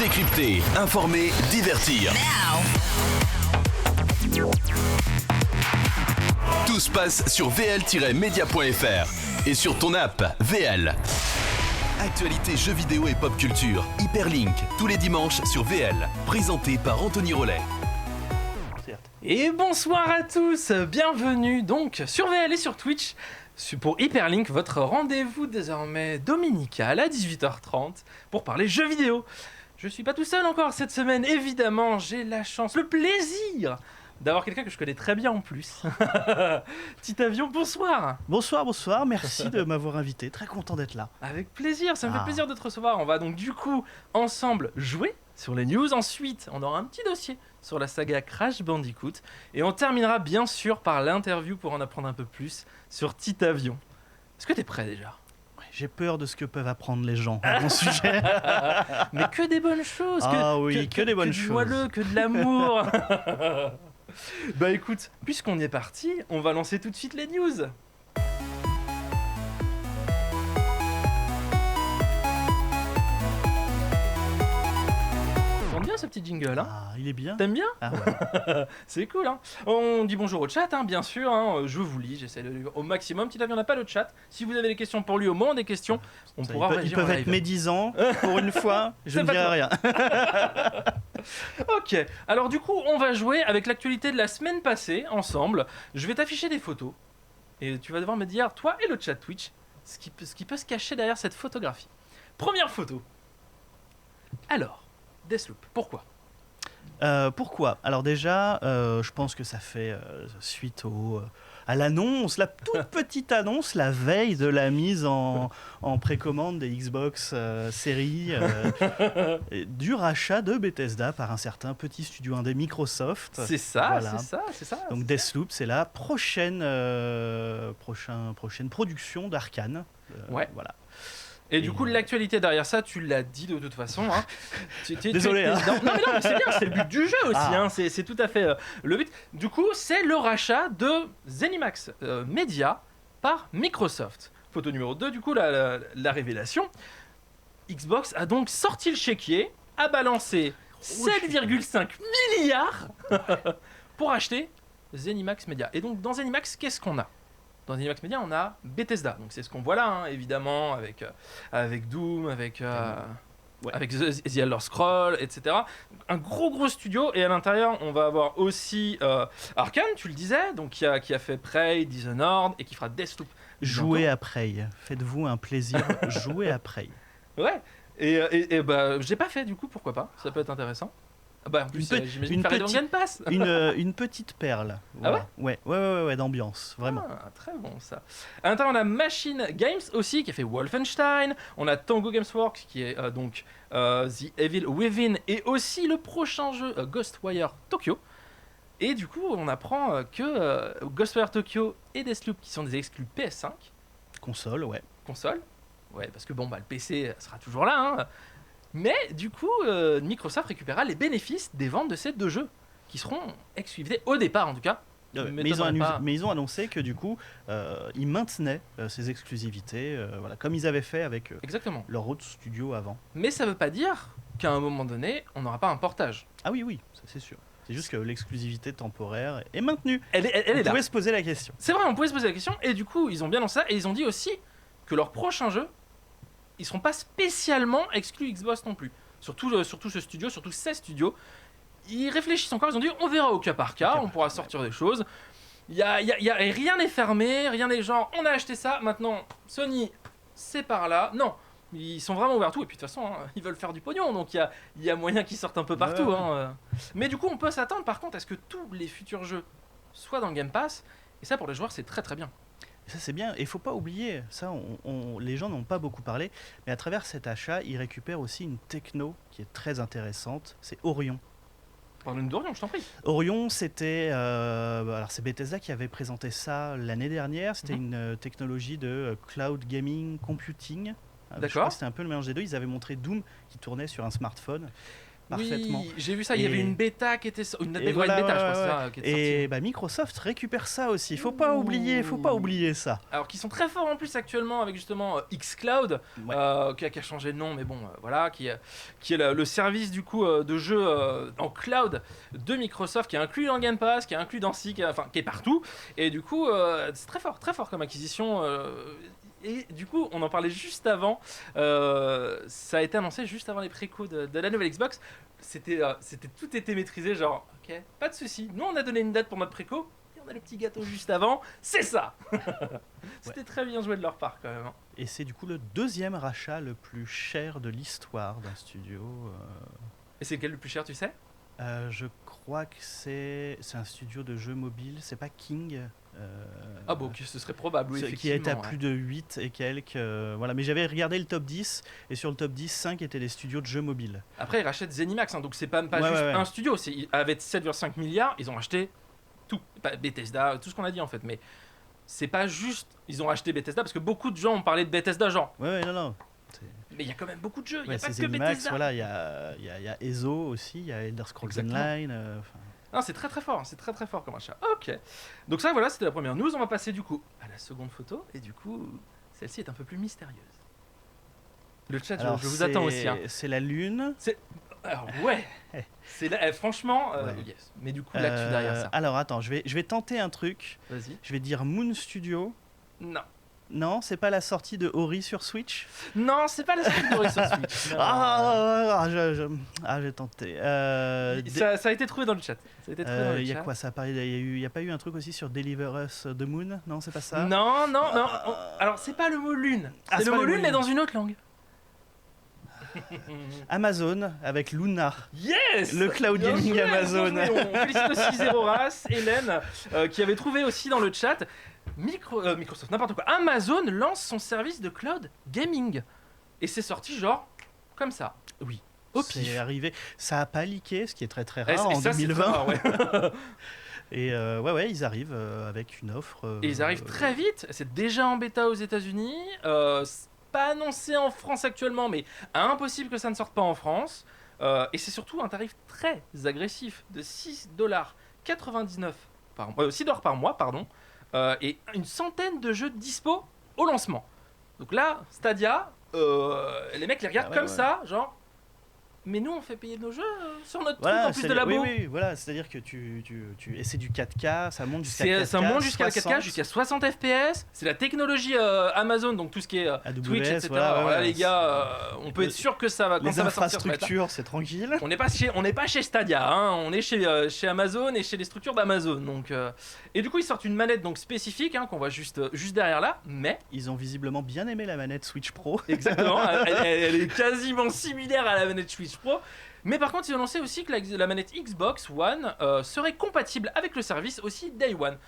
Décrypter, informer, divertir. Tout se passe sur vl-media.fr et sur ton app VL. Actualité jeux vidéo et pop culture. Hyperlink, tous les dimanches sur VL. Présenté par Anthony Rollet. Et bonsoir à tous, bienvenue donc sur VL et sur Twitch pour Hyperlink, votre rendez-vous désormais dominical à 18h30 pour parler jeux vidéo. Je suis pas tout seul encore cette semaine, évidemment, j'ai la chance, le plaisir d'avoir quelqu'un que je connais très bien en plus. Titavion, bonsoir. Bonsoir, merci de m'avoir invité, très content d'être là. Avec plaisir, ça me fait plaisir de te recevoir. On va donc du coup ensemble jouer sur les news, ensuite on aura un petit dossier sur la saga Crash Bandicoot et on terminera bien sûr par l'interview pour en apprendre un peu plus sur Titavion. Est-ce que t'es prêt déjà ? J'ai peur de ce que peuvent apprendre les gens à mon sujet. Mais que des bonnes choses. Que des bonnes choses. Du moelleux, que de l'amour. Bah écoute, puisqu'on y est parti, on va lancer tout de suite les news. T'entends bien ce petit jingle, hein ? Ah, il est bien. T'aimes bien ? Ah ouais. C'est cool, hein. On dit bonjour au chat, hein, bien sûr, hein. Je vous lis, j'essaie de lire au maximum. Titavion n'a pas le chat. Si vous avez des questions pour lui au moment des questions, on pourra réagir. Ils peuvent être médisants, pour une fois, je ne dirai rien. Ok, alors du coup, on va jouer avec l'actualité de la semaine passée, ensemble. Je vais t'afficher des photos, et tu vas devoir me dire, toi et le chat Twitch, ce qui peut se cacher derrière cette photographie. Première photo. Alors, Deathloop, pourquoi ? Pourquoi ? Alors déjà, je pense que ça fait suite à l'annonce, la toute petite annonce, la veille de la mise en précommande des Xbox séries, du rachat de Bethesda par un certain petit studio indé Microsoft. C'est ça, voilà. c'est ça. Donc Deathloop, c'est la prochaine production d'Arcane. Ouais. Voilà. Et du coup, l'actualité derrière ça, tu l'as dit de toute façon. Hein. Désolé. Hein. Non, mais c'est bien, c'est le but du jeu aussi. Hein. C'est tout à fait le but. Du coup, c'est le rachat de ZeniMax Media par Microsoft. Photo numéro 2, du coup, la révélation. Xbox a donc sorti le chéquier, a balancé 7,5 milliards pour acheter ZeniMax Media. Et donc, dans ZeniMax, qu'est-ce qu'on a ? Dans ZeniMax Media, on a Bethesda, donc c'est ce qu'on voit là, hein, évidemment, avec Doom, avec The Elder Scrolls, etc. Un gros studio, et à l'intérieur, on va avoir aussi Arkane, tu le disais, donc qui a fait Prey, Dishonored, et qui fera Deathloop. Jouez à Prey, faites-vous un plaisir, jouez à Prey. Ouais, et bah, j'ai pas fait du coup, pourquoi pas, ça peut être intéressant. Bah, en plus, j'imagine faire les Game Pass. une petite perle. Voilà. Ah ouais, ouais, d'ambiance, vraiment. Ah, très bon ça. À l'intérieur, on a Machine Games aussi qui a fait Wolfenstein. On a Tango Games Works qui est donc The Evil Within et aussi le prochain jeu Ghostwire Tokyo. Et du coup, on apprend que Ghostwire Tokyo et Deathloop qui sont des exclus PS5. Console. Ouais, parce que bon, bah, le PC sera toujours là, hein. Mais du coup, Microsoft récupérera les bénéfices des ventes de ces deux jeux, qui seront exclusivité au départ en tout cas. Mais ils ont annoncé que du coup, ils maintenaient ces exclusivités, voilà, comme ils avaient fait avec leur autre studio avant. Mais ça veut pas dire qu'à un moment donné, on n'aura pas un portage. Ah oui, ça c'est sûr. C'est juste que l'exclusivité temporaire est maintenue. Elle est là. On pouvait se poser la question. C'est vrai, on pouvait se poser la question, et du coup, ils ont bien lancé ça, et ils ont dit aussi que leur prochain jeu, ils seront pas spécialement exclus Xbox non plus. Surtout ce studio, surtout ces studios. Ils réfléchissent encore, ils ont dit on verra au cas par cas, on pourra sortir des choses. Rien n'est fermé, rien n'est genre on a acheté ça, maintenant Sony c'est par là. Non, ils sont vraiment ouverts à tout, et puis de toute façon, hein, ils veulent faire du pognon, donc il y a moyen qu'ils sortent un peu partout. Ouais. Hein. Mais du coup, on peut s'attendre par contre à ce que tous les futurs jeux soient dans le Game Pass, et ça pour les joueurs c'est très très bien. Ça c'est bien, et il ne faut pas oublier, ça les gens n'ont pas beaucoup parlé, mais à travers cet achat, ils récupèrent aussi une techno qui est très intéressante, c'est Orion. Parle-nous d'Orion, je t'en prie. Orion, c'était... alors c'est Bethesda qui avait présenté ça l'année dernière, c'était une technologie de cloud gaming computing. D'accord. C'était un peu le mélange des deux, ils avaient montré Doom qui tournait sur un smartphone. parfaitement. Oui, j'ai vu ça, il y avait une bêta qui était une Et bêta, voilà, je crois, ouais, c'est ouais. ça, qui est Et sortie. bah, Microsoft récupère ça aussi. Faut pas oublier ça. Alors qu'ils sont très forts en plus actuellement avec justement xCloud, Ouais. qui a changé de nom, mais bon, voilà, qui est le service du coup de jeu en cloud de Microsoft, qui est inclus dans le Game Pass, qui est inclus dans qui est partout. Et du coup, c'est très fort comme acquisition. Et du coup, on en parlait juste avant. Ça a été annoncé juste avant les précos de la nouvelle Xbox. Tout était maîtrisé, genre, ok, pas de souci. Nous, on a donné une date pour notre préco. Et on a le petit gâteau juste avant. C'est ça. C'était très bien joué de leur part quand même. Hein. Et c'est du coup le deuxième rachat le plus cher de l'histoire d'un studio. Et c'est lequel le plus cher, tu sais? Je crois que c'est un studio de jeux mobiles. C'est pas King. Ah bon, ce serait probable, oui, Qui est à effectivement. plus de 8 et quelques. Voilà. Mais j'avais regardé le top 10 et sur le top 10, 5 étaient des studios de jeux mobiles. Après, ils rachètent Zenimax, hein, donc c'est pas Ouais, juste ouais. un studio. Avec 7,5 milliards, ils ont acheté tout. Bethesda, tout ce qu'on a dit en fait. Mais c'est pas juste, ils ont racheté Bethesda, parce que beaucoup de gens ont parlé de Bethesda, genre. Ouais, non. Mais il y a quand même beaucoup de jeux, il n'y Ouais, a pas c'est que Zenimax, Bethesda. voilà, il y a ESO aussi, il y a Elder Scrolls Exactement. Online. Non, c'est très fort, c'est très fort comme achat. Ok. Donc ça, voilà, c'était la première news. On va passer du coup à la seconde photo, et du coup, celle-ci est un peu plus mystérieuse. Le chat, Alors, je vous attends aussi. Hein. C'est la Lune. Alors ouais, c'est là, franchement, Ouais. yes. Mais du coup, l'actu derrière ça. Alors attends, je vais tenter un truc. Vas-y. Je vais dire Moon Studio. Non. Non, c'est pas la sortie de Ori sur Switch. Non, c'est pas la suite de sur Switch. Non. J'ai tenté. Ça a été trouvé dans le chat. Ça a été trouvé dans le Il y a chat. quoi ça il y a pas eu un truc aussi sur Deliver Us the Moon? Non, c'est pas ça. Non. Alors, c'est pas le mot lune. Ah, C'est c'est le pas mot le mot lune, mais lune. dans une autre langue. Amazon avec Luna. Yes. Le cloud Bien gaming joué, Amazon. bien joué. On félicite aussi Zero Race, Hélène, qui avait trouvé aussi dans le chat. Microsoft, n'importe quoi. Amazon lance son service de cloud gaming. Et c'est sorti genre comme ça. Oui. Au C'est pif. arrivé. Ça a pas leaké, ce qui est très très Et rare en ça, c'est 2020. très rare, ouais. Et ouais, ils arrivent avec une offre. Et ils arrivent très vite. C'est déjà en bêta aux États-Unis. C'est pas annoncé en France actuellement, mais impossible que ça ne sorte pas en France. Et c'est surtout un tarif très agressif de 6,99$ par mois, pardon. Et une centaine de jeux dispo au lancement. Donc là, Stadia, les mecs les regardent Ah ouais, comme ouais. ça, genre. Mais nous, on fait payer nos jeux sur notre Voilà, truc en plus c'est- de labo. oui, voilà, c'est-à-dire que et c'est du 4K, ça monte jusqu'à 4K. Ça monte jusqu'à 4K, 60. jusqu'à 60 FPS. C'est la technologie Amazon, donc tout ce qui est AWS, Twitch, etc. voilà, Alors là, ouais, les gars, on peut Les- être sûr que ça va. Quand Les ça va sortir, ça va être là. infrastructures, c'est tranquille. On n'est pas chez Stadia, hein, on est chez Amazon et chez les structures d'Amazon. Donc, et du coup, ils sortent une manette donc spécifique qu'on voit juste derrière là, mais Ils ont visiblement bien aimé la manette Switch Pro. exactement, elle est quasiment similaire à la manette Switch Pro. Mais par contre, ils ont annoncé aussi que la manette Xbox One serait compatible avec le service aussi Day One.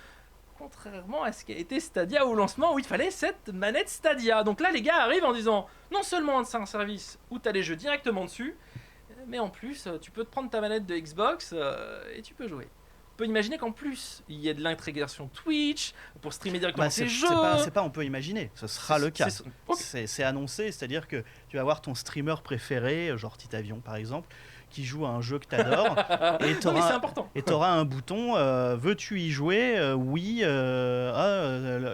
Contrairement à ce qui a été Stadia au lancement où il fallait cette manette Stadia. Donc là, les gars arrivent en disant non seulement c'est un service où tu as les jeux directement dessus, mais en plus, tu peux te prendre ta manette de Xbox et tu peux jouer. On peut imaginer qu'en plus, il y a de l'intégration Twitch pour streamer directement Bah, tes jeux. c'est pas on peut imaginer, ce sera le cas. Ok. C'est annoncé, c'est-à-dire que tu vas avoir ton streamer préféré, genre Titavion par exemple, qui joue à un jeu que tu adores, et Non, mais c'est important. tu auras un bouton veux-tu y jouer oui,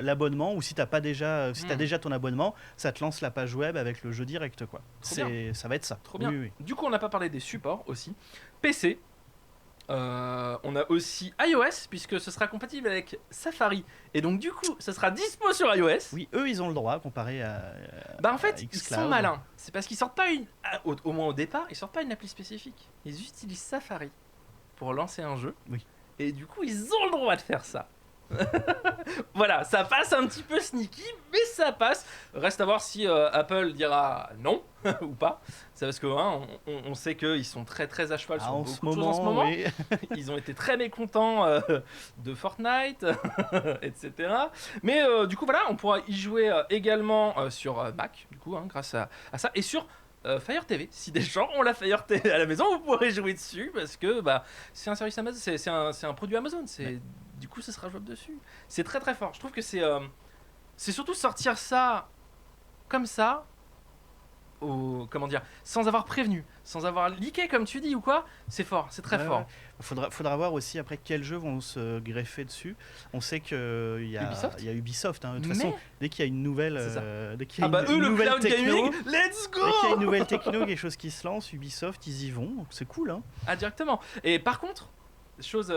l'abonnement, ou si tu as déjà ton abonnement, ça te lance la page web avec le jeu direct, quoi. Trop bien. Ça va être ça. Trop bien. Oui, oui. Du coup, on n'a pas parlé des supports aussi. PC. On a aussi iOS, puisque ce sera compatible avec Safari. Et donc, du coup, ça sera dispo sur iOS. Oui, eux, ils ont le droit comparé à. Bah, en fait, à ils xCloud. sont malins. C'est parce qu'ils sortent pas au moins au départ, ils sortent pas une appli spécifique. Ils utilisent Safari pour lancer un jeu. Oui. Et du coup, ils ont le droit de faire ça. Voilà, ça passe un petit peu sneaky, mais ça passe. Reste à voir si Apple dira non ou pas. C'est parce que on sait qu'ils sont très très à cheval sur en beaucoup ce de choses moment, en ce moment. oui. Ils ont été très mécontents de Fortnite, etc. Mais du coup, voilà, on pourra y jouer également sur Mac, du coup, grâce à ça, et sur Fire TV. Si des gens ont la Fire TV à la maison, vous pourrez jouer dessus parce que c'est un service Amazon, c'est un produit Amazon. Du coup, ce sera jouable dessus. C'est très très fort. Je trouve que c'est surtout sortir ça comme ça. comment dire, sans avoir prévenu, sans avoir leaké comme tu dis ou quoi, c'est fort, c'est très fort. Ouais. Faudra voir aussi après quels jeux vont se greffer dessus. On sait qu'il y a Ubisoft. Hein. De toute façon, dès qu'il y a une nouvelle, nouvelle techno, let's go. dès qu'il y a une nouvelle techno, quelque chose qui se lance, Ubisoft, ils y vont. Donc c'est cool. Hein. Ah, directement. Et par contre, chose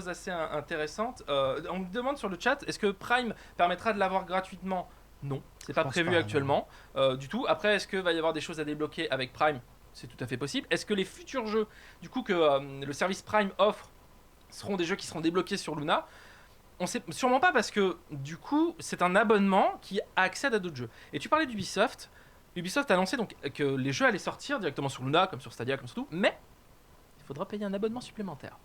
assez intéressante, on me demande sur le chat, est-ce que Prime permettra de l'avoir gratuitement ? Non, c'est pas prévu actuellement du tout. Après, est-ce qu'il va y avoir des choses à débloquer avec Prime ? C'est tout à fait possible. Est-ce que les futurs jeux, du coup, que le service Prime offre, seront des jeux qui seront débloqués sur Luna ? On sait sûrement pas, parce que du coup, c'est un abonnement qui accède à d'autres jeux. Et tu parlais d'Ubisoft. Ubisoft a annoncé donc que les jeux allaient sortir directement sur Luna, comme sur Stadia, comme sur tout, mais il faudra payer un abonnement supplémentaire.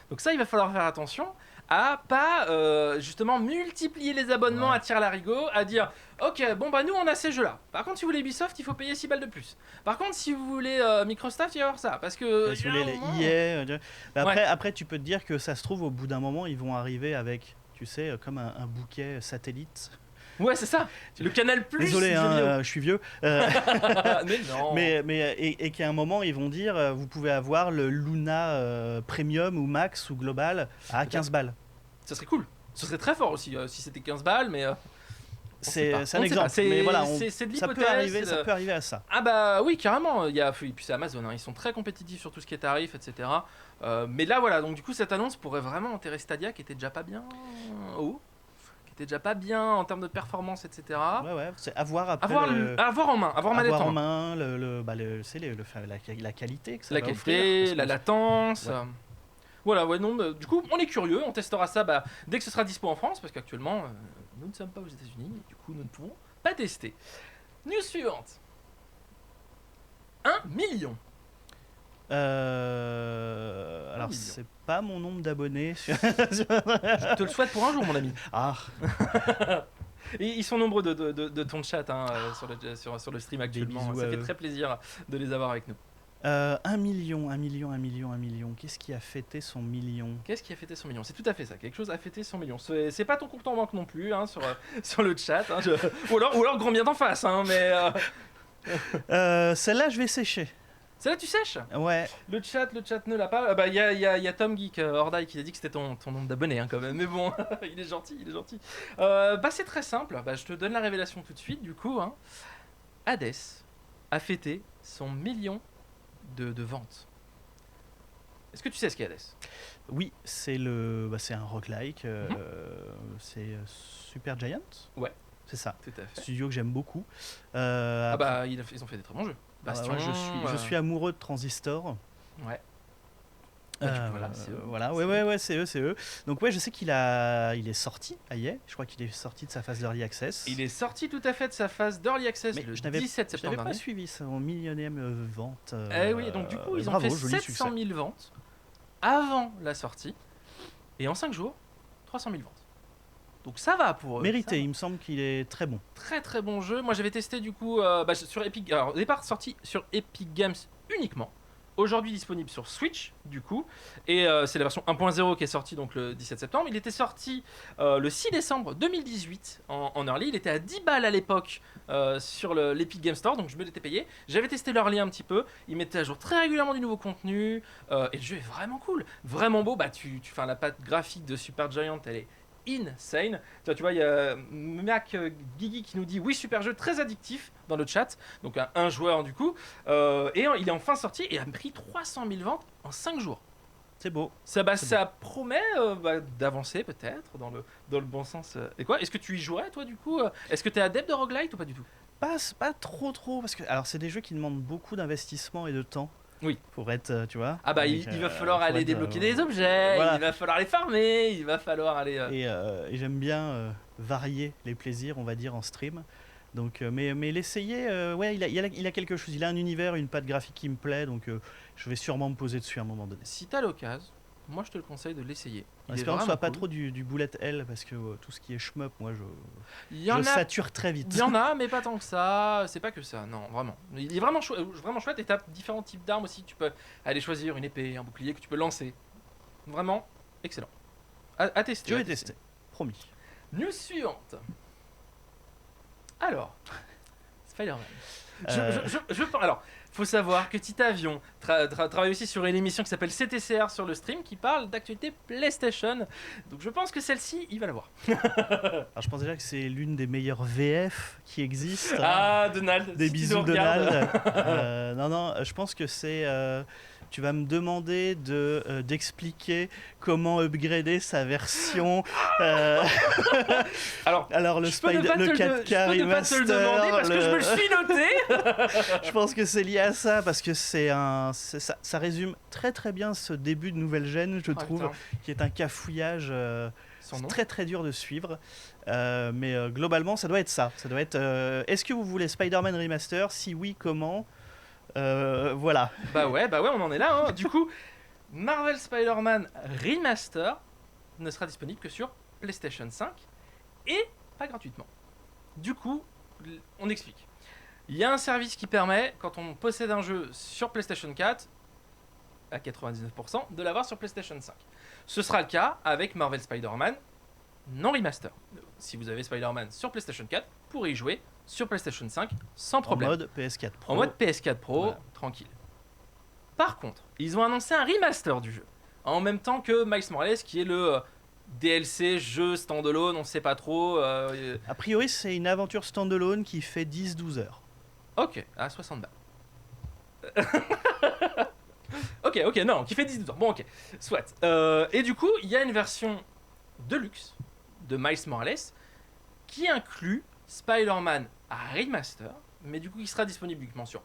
Donc ça, il va falloir faire attention à pas justement multiplier les abonnements à tire-larigot, à dire ok, bon bah nous on a ces jeux là. Par contre, si vous voulez Ubisoft, il faut payer 6 balles de plus. Par contre, si vous voulez Microsoft, il va y avoir ça. Parce que. Si vous voulez les EA. Après, tu peux te dire que ça se trouve, au bout d'un moment, ils vont arriver avec, tu sais, comme un bouquet satellite. Ouais, c'est ça. Le Canal Plus. Désolé, je suis vieux. Mais non. Et qu'à un moment, ils vont dire vous pouvez avoir le Luna Premium ou Max ou Global à 15 balles. Ça serait cool. Ce serait très fort aussi si c'était 15 balles, mais. C'est un exemple. Mais voilà, c'est de ça l'hypothèse. peut arriver à ça. Ah bah oui, carrément. Et puis c'est Amazon, hein. Ils sont très compétitifs sur tout ce qui est tarif, etc. Mais là, voilà. Donc du coup, cette annonce pourrait vraiment enterrer Stadia, qui était déjà pas bien haut. Qui était déjà pas bien en termes de performance, etc. Ouais, c'est avoir après. Avoir en main, avoir manette en main, la qualité que ça la va qualité, offrir, la latence. Ouais. Voilà, ouais, non, du coup, on est curieux, on testera ça dès que ce sera dispo en France, parce qu'actuellement, nous ne sommes pas aux États-Unis, et du coup, nous ne pouvons pas tester. News suivante. 1 million. Alors, c'est pas mon nombre d'abonnés. Je te le souhaite pour un jour, mon ami. Ah. Et ils sont nombreux de ton chat sur le stream actuellement. Bisous, ça fait très plaisir de les avoir avec nous. 1 million. Qu'est-ce qui a fêté son million ? Qu'est-ce qui a fêté son million ? C'est tout à fait ça. Quelque chose a fêté son million. C'est pas ton compte en banque non plus, hein, sur le chat. Hein, ou alors grand bien d'en face. Hein, mais celle-là, je vais sécher. Celle-là, tu sèches ? Ouais. Le chat ne l'a pas. Bah, il y a Tom Geek Hordaï qui a dit que c'était ton nombre d'abonnés, hein, quand même. Mais bon, il est gentil. Bah, c'est très simple. Bah, je te donne la révélation tout de suite, du coup. Hein. Hades a fêté son million de ventes. Est-ce que tu sais ce qu'est Hades ? Oui, c'est un roguelike. C'est Super Giant ? Ouais. C'est ça. Tout à fait. Studio que j'aime beaucoup. Bah, ils ont fait des très bons jeux. Bastion, je suis amoureux de Transistor. Ouais. Voilà, c'est eux. Voilà, ouais, c'est eux. Donc ouais, je sais qu'il est sorti, je crois qu'il est sorti de sa phase d'Early Access. Il est sorti tout à fait de sa phase d'Early Access le 17 septembre dernier. Je n'avais pas suivi son millionième vente. Oui, donc du coup, ils ont fait 700 000 ventes avant la sortie. Et en 5 jours, 300 000 ventes. Donc ça va pour eux. Mérité, il me semble qu'il est très bon. Très très bon jeu. Moi j'avais testé du coup sur Epic. Alors au départ sorti sur Epic Games uniquement. Aujourd'hui disponible sur Switch du coup. Et c'est la version 1.0 qui est sortie donc le 17 septembre. Il était sorti le 6 décembre 2018 en early. Il était à 10 balles à l'époque sur l'Epic Game Store. Donc je me l'étais payé. J'avais testé l'early un petit peu. Ils mettaient à jour très régulièrement du nouveau contenu. Et le jeu est vraiment cool. Vraiment beau. Bah, la patte graphique de Super Giant, elle est insane. Tu vois, il y a Mac Guigui qui nous dit oui, super jeu, très addictif dans le chat. Donc un joueur du coup. Et il est enfin sorti et a pris 300 000 ventes en 5 jours. C'est beau. Ça promet d'avancer peut-être dans le bon sens. Et quoi ? Est-ce que tu y jouerais toi du coup ? Est-ce que tu es adepte de roguelite ou pas du tout ? Pas trop parce que alors c'est des jeux qui demandent beaucoup d'investissement et de temps. Oui. Pour être, tu vois. Ah bah il va falloir aller débloquer des objets, voilà. Il va falloir les farmer, il va falloir aller. Et j'aime bien varier les plaisirs, on va dire, en stream. Donc, mais l'essayer, ouais, il a quelque chose. Il a un univers, une patte graphique qui me plaît, donc je vais sûrement me poser dessus à un moment donné. Si t'as l'occasion, moi je te le conseille de l'essayer. Espérons que ce soit pas trop du bullet hell, parce que tout ce qui est shmup, moi je sature très vite. Il y en a, mais pas tant que ça. C'est pas que ça, non, vraiment. Il est vraiment chouette et t'as différents types d'armes aussi. Tu peux aller choisir une épée, un bouclier que tu peux lancer. Vraiment excellent. À tester. Je vais tester, promis. News suivante. Alors, Spider-Man. Alors, faut savoir que Titavion travaille aussi sur une émission qui s'appelle CTCR sur le stream qui parle d'actualité PlayStation. Donc je pense que celle-ci, il va la voir. Alors je pense déjà que c'est l'une des meilleures VF qui existent. Ah, Donald. Des si tu bisous nous regardes. Donald. Non, je pense que c'est... tu vas me demander d'expliquer comment upgrader sa version. Alors le, je peux ne pas le te 4K je peux ne pas te le demander parce que je me le suis noté. Je pense que c'est lié à ça parce que ça résume très très bien ce début de nouvelle gêne, je trouve, putain. qui est un cafouillage Son nom. très très dur de suivre. Mais globalement, ça doit être ça. Ça doit être. Est-ce que vous voulez Spider-Man Remaster? Si oui, comment? Voilà. Bah ouais, on en est là. Hein. Du coup, Marvel Spider-Man Remaster ne sera disponible que sur PlayStation 5 et pas gratuitement. Du coup, on explique. Il y a un service qui permet, quand on possède un jeu sur PlayStation 4, à 99%, de l'avoir sur PlayStation 5. Ce sera le cas avec Marvel Spider-Man non remaster. Si vous avez Spider-Man sur PlayStation 4, vous pourrez y jouer sur PlayStation 5 sans problème. En mode PS4 Pro. En mode PS4 Pro, Voilà. tranquille. Par contre, ils ont annoncé un remaster du jeu. En même temps que Miles Morales, qui est le DLC jeu standalone, on sait pas trop. A priori, c'est une aventure standalone qui fait 10-12 heures. Ok, à 60 balles. ok, non, qui fait 10-12 ans. Bon, ok, soit. Et du coup, il y a une version Deluxe de Miles Morales qui inclut Spider-Man Remaster, mais du coup, il sera disponible uniquement sur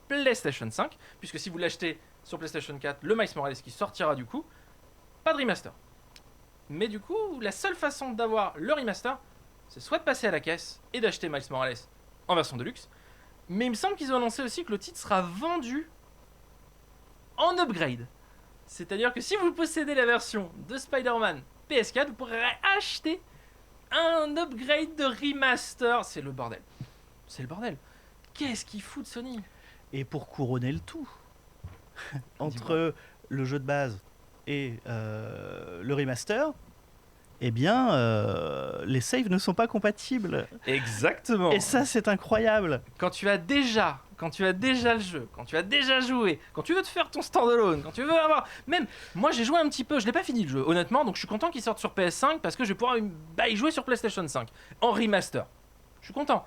PlayStation 5, puisque si vous l'achetez sur PlayStation 4, le Miles Morales qui sortira du coup, pas de remaster. Mais du coup, la seule façon d'avoir le remaster, c'est soit de passer à la caisse et d'acheter Miles Morales en version Deluxe, mais il me semble qu'ils ont annoncé aussi que le titre sera vendu en upgrade. C'est-à-dire que si vous possédez la version de Spider-Man PS4, vous pourrez acheter un upgrade de remaster. C'est le bordel. C'est le bordel. Qu'est-ce qu'ils foutent Sony? Et pour couronner le tout, entre le jeu de base et le remaster, eh bien, les saves ne sont pas compatibles. Exactement. Et ça, c'est incroyable. Quand tu as déjà le jeu, quand tu as déjà joué, quand tu veux te faire ton standalone, quand tu veux avoir... Même, moi j'ai joué un petit peu, je l'ai pas fini le jeu, honnêtement, donc je suis content qu'il sorte sur PS5 parce que je vais pouvoir y jouer sur PlayStation 5, en remaster. Je suis content.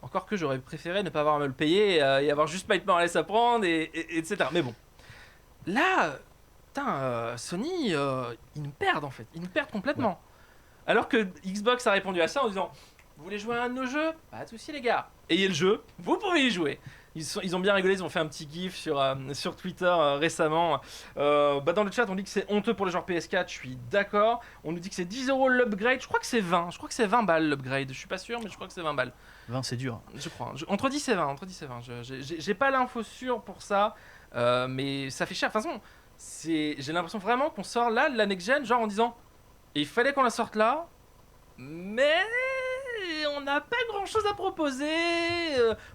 Encore que j'aurais préféré ne pas avoir à me le payer et avoir juste Miles Morales à prendre, etc. Mais bon. Là, putain, Sony, ils nous perdent en fait. Ils nous perdent complètement. Ouais. Alors que Xbox a répondu à ça en disant... Vous voulez jouer à un de nos jeux? Pas de soucis les gars. Ayez le jeu, vous pouvez y jouer. Ils ont bien rigolé, ils ont fait un petit gif sur Twitter récemment. Dans le chat, on dit que c'est honteux pour les joueurs PS4, je suis d'accord. On nous dit que c'est 10€ l'upgrade, je crois que c'est 20. Je crois que c'est 20 balles l'upgrade, je suis pas sûr, mais je crois que c'est 20 balles. 20, c'est dur. Je crois. Entre 10 et 20. J'ai pas l'info sûre pour ça, mais ça fait cher. De toute façon, j'ai l'impression vraiment qu'on sort là de la next-gen, genre en disant il fallait qu'on la sorte là, mais... on n'a pas grand chose à proposer.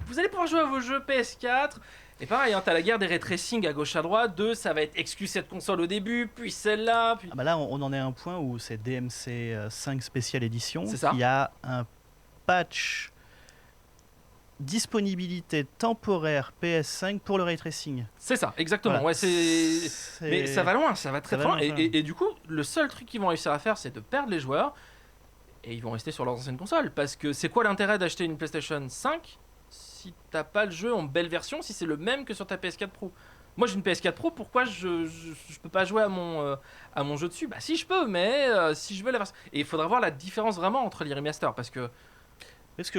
Vous allez pouvoir jouer à vos jeux PS4. Et pareil, hein, t'as la guerre des ray tracing à gauche à droite. Ça va être exclu cette console au début, puis celle-là. Puis... Ah bah là, on en est à un point où c'est DMC 5 Special Edition. C'est ça. Il y a un patch disponibilité temporaire PS5 pour le ray tracing. C'est ça, exactement. Voilà. Ouais, mais ça va loin, ça va très loin. loin. Et du coup, le seul truc qu'ils vont réussir à faire, c'est de perdre les joueurs. Et ils vont rester sur leurs anciennes consoles. Parce que c'est quoi l'intérêt d'acheter une PlayStation 5 si t'as pas le jeu en belle version, si c'est le même que sur ta PS4 Pro? Moi j'ai une PS4 Pro, pourquoi je peux pas jouer à mon jeu dessus? Bah si je peux, mais si je veux la version... Et il faudra voir la différence vraiment entre les remasters. Parce que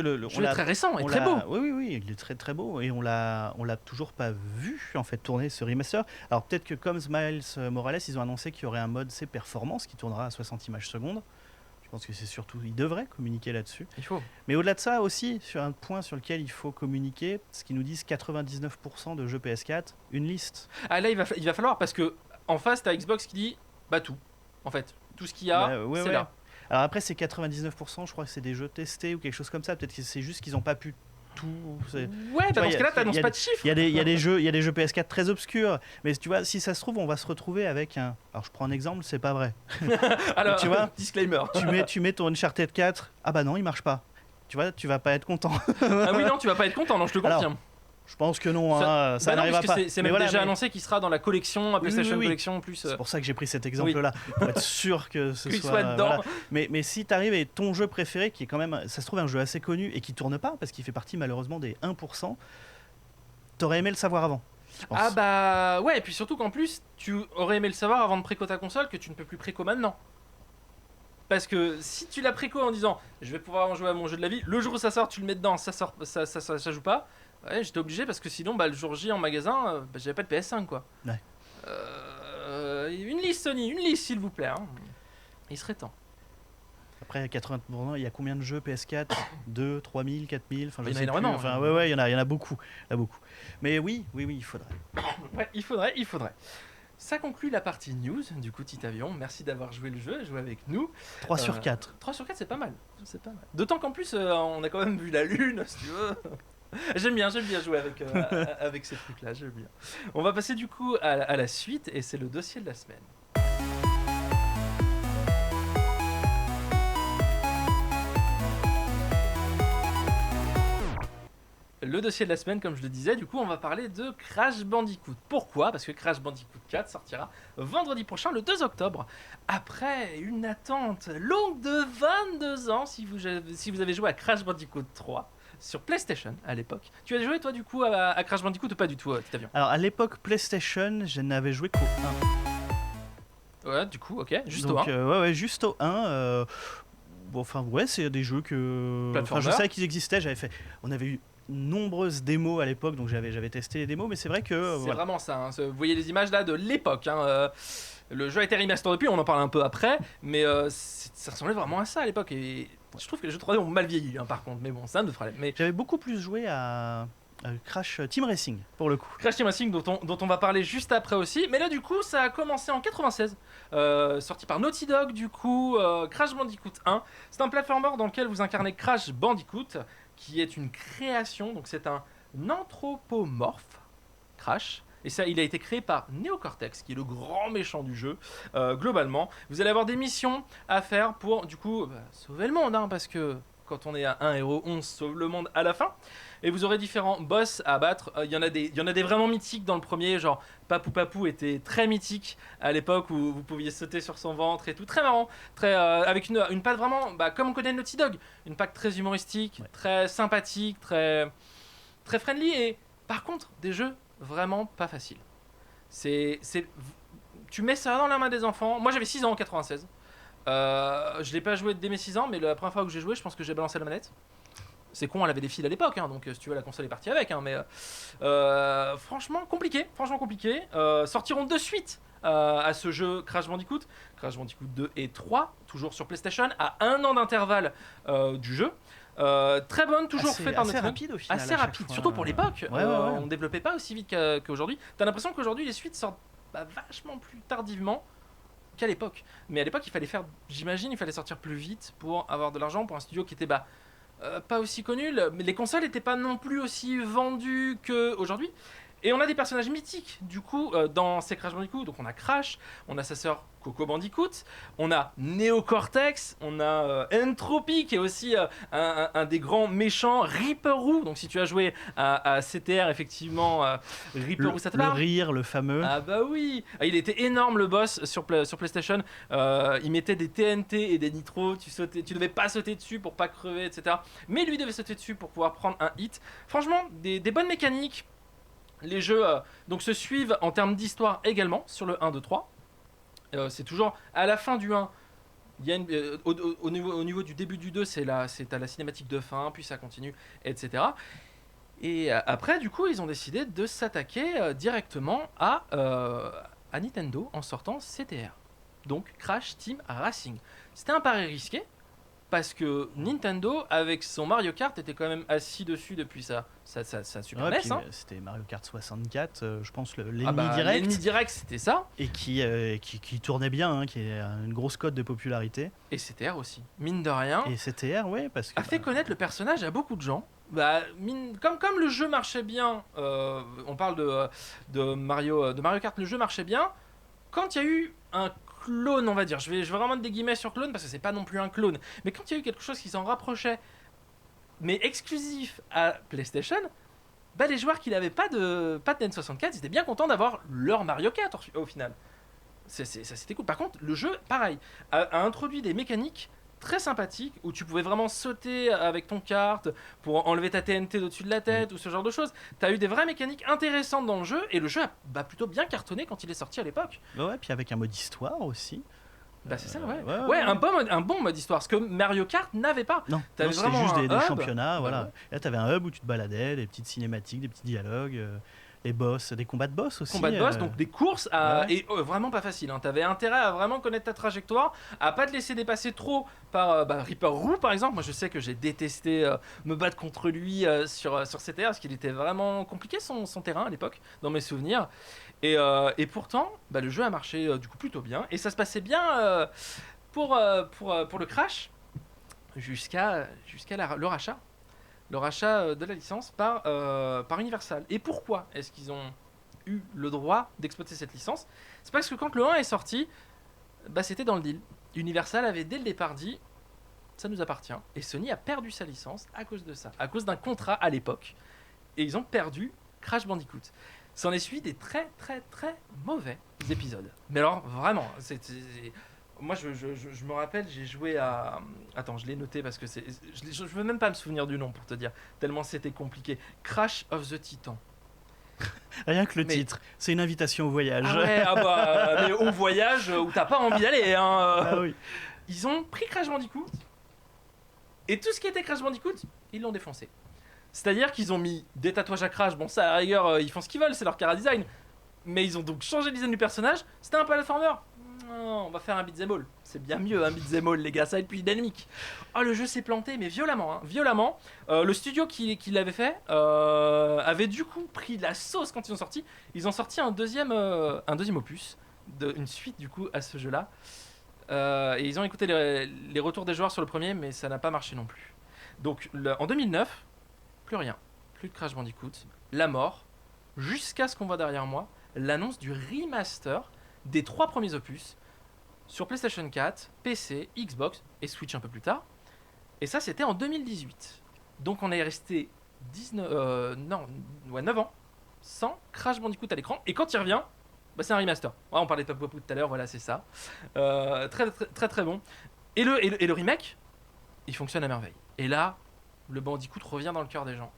le jeu est très récent et très beau. Oui, il est très très beau. Et on l'a toujours pas vu en fait tourner ce remaster. Alors peut-être que comme Miles Morales, ils ont annoncé qu'il y aurait un mode C performance qui tournera à 60 images secondes. Je pense que c'est surtout, ils devraient communiquer là-dessus. Il faut. Mais au-delà de ça aussi, sur un point sur lequel il faut communiquer, ce qu'ils nous disent 99% de jeux PS4, une liste. Ah là, il va falloir, parce que en face, t'as Xbox qui dit, bah tout. En fait, tout ce qu'il y a, c'est là. Alors après, c'est 99%, je crois que c'est des jeux testés ou quelque chose comme ça. Peut-être que c'est juste qu'ils n'ont pas pu tout. Ouais, bah dans ce cas-là, t'annonces pas de chiffres. Il y a des jeux PS4 très obscurs, mais tu vois, si ça se trouve, on va se retrouver avec un. Alors je prends un exemple, c'est pas vrai. Alors, tu vois, disclaimer. tu mets ton Uncharted 4, ah bah non, il marche pas. Tu vois, tu vas pas être content. Ah oui, non, tu vas pas être content, non, je te confirme. Je pense que non, ça non, n'arrivera puisque pas. C'est Mais même voilà, déjà mais annoncé qu'il sera dans la collection, PlayStation oui. Collection plus. C'est pour ça que j'ai pris cet exemple-là, pour être sûr que ce Qu'il soit, soit dedans. voilà. Mais si t'arrives et ton jeu préféré, qui est quand même, ça se trouve un jeu assez connu et qui tourne pas, parce qu'il fait partie malheureusement des 1%, t'aurais aimé le savoir avant. Je pense. Ah bah ouais, et puis surtout qu'en plus, tu aurais aimé le savoir avant de préco ta console que tu ne peux plus préco maintenant. Parce que si tu l'as préco en disant je vais pouvoir en jouer à mon jeu de la vie, le jour où ça sort, tu le mets dedans, ça joue pas. Ouais, j'étais obligé parce que sinon, le jour J en magasin, j'avais pas de PS5 quoi. Ouais. Une liste Sony, une liste s'il vous plaît. Hein. Il serait temps. Après, 80%, il y a combien de jeux PS4 2, 3000, 4000, enfin je Il y en a sais énormément. plus. Enfin, ouais, il y en a beaucoup. Mais oui, il faudrait. Ouais, il faudrait. Ça conclut la partie news, du coup, Titavion. Merci d'avoir joué le jeu, joué avec nous. 3 sur 4. 3 sur 4, c'est pas mal. D'autant qu'en plus, on a quand même vu la lune, si tu veux. J'aime bien jouer avec ces trucs-là, j'aime bien. On va passer du coup à la suite, et c'est le dossier de la semaine. Le dossier de la semaine, comme je le disais, du coup, on va parler de Crash Bandicoot. Pourquoi ? Parce que Crash Bandicoot 4 sortira vendredi prochain, le 2 octobre. Après une attente longue de 22 ans, si vous avez joué à Crash Bandicoot 3 sur PlayStation à l'époque. Tu as joué, toi, du coup, à Crash Bandicoot ou pas du tout, Titavion ? Alors, à l'époque PlayStation, je n'avais joué qu'au 1. Ouais, du coup, ok, juste Donc, au 1. ouais, juste au 1. Bon, enfin, ouais, c'est des jeux que. Enfin, je savais qu'ils existaient, on avait eu nombreuses démos à l'époque, donc j'avais testé les démos, mais c'est vrai que c'est vraiment ça, hein. Vous voyez les images là de l'époque, hein. Le jeu a été remaster depuis, on en parle un peu après, mais ça ressemblait vraiment à ça à l'époque, et je trouve que les jeux 3D ont mal vieilli, hein, par contre, mais bon, c'est un autre problème. Mais j'avais beaucoup plus joué à Crash Team Racing pour le coup. Crash Team Racing dont on va parler juste après aussi, mais là du coup ça a commencé en 96, sorti par Naughty Dog du coup. Crash Bandicoot 1, c'est un platformer dans lequel vous incarnez Crash Bandicoot, qui est une création, donc c'est un anthropomorphe, Crash, et ça il a été créé par Neocortex, qui est le grand méchant du jeu. Globalement, vous allez avoir des missions à faire pour du coup sauver le monde, hein, parce que quand on est à 1 héros, on sauve le monde à la fin. Et vous aurez différents boss à battre. Il y en a des vraiment mythiques dans le premier, genre Papou Papou était très mythique à l'époque où vous pouviez sauter sur son ventre et tout. Très marrant, avec une patte vraiment, comme on connaît Naughty Dog. Une patte très humoristique, ouais. Très sympathique, très friendly. Et par contre, des jeux vraiment pas faciles. Tu mets ça dans la main des enfants. Moi j'avais 6 ans en 96. Je l'ai pas joué dès mes 6 ans, mais la première fois que j'ai joué, je pense que j'ai balancé la manette. C'est con, elle avait des fils à l'époque, hein, donc si tu veux la console est partie avec, hein, mais franchement compliqué. Sortiront de suite à ce jeu Crash Bandicoot 2 et 3, toujours sur PlayStation, à 1 an d'intervalle du jeu. Très bonne, toujours fait par notre rapide au final. Assez rapide, fois, surtout pour l'époque. Ouais. On développait pas aussi vite qu'aujourd'hui. T'as l'impression qu'aujourd'hui les suites sortent vachement plus tardivement qu'à l'époque. Mais à l'époque il fallait sortir plus vite pour avoir de l'argent pour un studio qui était pas aussi connu, mais les consoles n'étaient pas non plus aussi vendues qu'aujourd'hui. Et on a des personnages mythiques, du coup, dans ces Crash Bandicoot. Donc on a Crash, on a sa sœur Coco Bandicoot, on a Neocortex, on a Entropy, qui est aussi un des grands méchants, Ripperoo. Donc si tu as joué à CTR, effectivement, Ripperoo, ça te parle ? Le rire, le fameux. Ah bah oui, il était énorme le boss sur PlayStation. Il mettait des TNT et des nitros, tu devais pas sauter dessus pour pas crever, etc. Mais lui devait sauter dessus pour pouvoir prendre un hit. Franchement, des bonnes mécaniques. Les jeux donc se suivent en termes d'histoire également sur le 1, 2, 3. C'est toujours à la fin du 1. Il y a au niveau du début du 2, c'est à la cinématique de fin, puis ça continue, etc. Et après, du coup, ils ont décidé de s'attaquer directement à Nintendo en sortant CTR. Donc Crash Team Racing. C'était un pari risqué, parce que Nintendo, avec son Mario Kart, était quand même assis dessus depuis sa Super NES. Hein. C'était Mario Kart 64, je pense, l'ennemi direct. L'ennemi direct, c'était ça. Et qui tournait bien, hein, qui est une grosse cote de popularité. Et CTR aussi, mine de rien. Et CTR, oui, parce que... a fait connaître le personnage à beaucoup de gens. Comme le jeu marchait bien, on parle de Mario Kart, le jeu marchait bien. Quand il y a eu un clone, on va dire, je vais vraiment mettre des guillemets sur clone parce que c'est pas non plus un clone, mais quand il y a eu quelque chose qui s'en rapprochait, mais exclusif à PlayStation, les joueurs qui n'avaient pas de N64, ils étaient bien contents d'avoir leur Mario Kart au final. Ça c'était cool. Par contre, le jeu, pareil, a introduit des mécaniques très sympathiques où tu pouvais vraiment sauter avec ton kart pour enlever ta TNT au-dessus de la tête ou ce genre de choses. T'as eu des vraies mécaniques intéressantes dans le jeu et le jeu a plutôt bien cartonné quand il est sorti à l'époque. Ouais, puis avec un mode histoire aussi. C'est ça, ouais. Un bon mode histoire, ce que Mario Kart n'avait pas. Non, T'avais c'était vraiment juste des hub. championnats, voilà. Ouais. Et là, t'avais un hub où tu te baladais, des petites cinématiques, des petits dialogues, les boss, des combats de boss aussi. Donc des courses et vraiment pas facile. Hein. T'avais intérêt à vraiment connaître ta trajectoire, à pas te laisser dépasser trop par Reaper Roux par exemple. Moi je sais que j'ai détesté me battre contre lui sur CTR parce qu'il était vraiment compliqué son terrain à l'époque, dans mes souvenirs. Et pourtant, le jeu a marché du coup plutôt bien et ça se passait bien pour le Crash jusqu'à le rachat. Le rachat de la licence par Universal. Et pourquoi est-ce qu'ils ont eu le droit d'exploiter cette licence ? C'est parce que quand le 1 est sorti, c'était dans le deal. Universal avait dès le départ dit ça nous appartient. Et Sony a perdu sa licence à cause de ça, à cause d'un contrat à l'époque. Et ils ont perdu Crash Bandicoot. S'en est suivi des très très très mauvais épisodes. Mais alors vraiment, moi je me rappelle, j'ai joué à... Attends, je l'ai noté parce que je veux même pas me souvenir du nom pour te dire, tellement c'était compliqué. Crash of the Titan. Rien que le titre, c'est une invitation au voyage. Ah ouais, mais au voyage où t'as pas envie d'aller. Hein. Oui. Ils ont pris Crash Bandicoot et tout ce qui était Crash Bandicoot, ils l'ont défoncé. C'est-à-dire qu'ils ont mis des tatouages à Crash, bon ça à la rigueur ils font ce qu'ils veulent, c'est leur cara design. Mais ils ont donc changé le design du personnage, c'était un platformer. Non, on va faire un beat'em all. C'est bien mieux un beat'em all les gars, ça va être plus dynamique. Oh le jeu s'est planté mais violemment, hein, violemment. Le studio qui l'avait fait avait du coup pris de la sauce quand ils ont sorti. Ils ont sorti un deuxième opus, une suite du coup à ce jeu-là. Et ils ont écouté les retours des joueurs sur le premier mais ça n'a pas marché non plus. Donc en 2009, plus rien, plus de Crash Bandicoot, la mort, jusqu'à ce qu'on voit derrière moi, l'annonce du remaster des 3 premiers opus sur PlayStation 4, PC, Xbox et Switch un peu plus tard. Et ça, c'était en 2018. Donc on est resté 9 ans sans Crash Bandicoot à l'écran. Et quand il revient, c'est un remaster. On parlait de Top Wapu tout à l'heure, voilà, c'est ça. Très, très, très, très bon. Et le remake, il fonctionne à merveille. Et là, le Bandicoot revient dans le cœur des gens.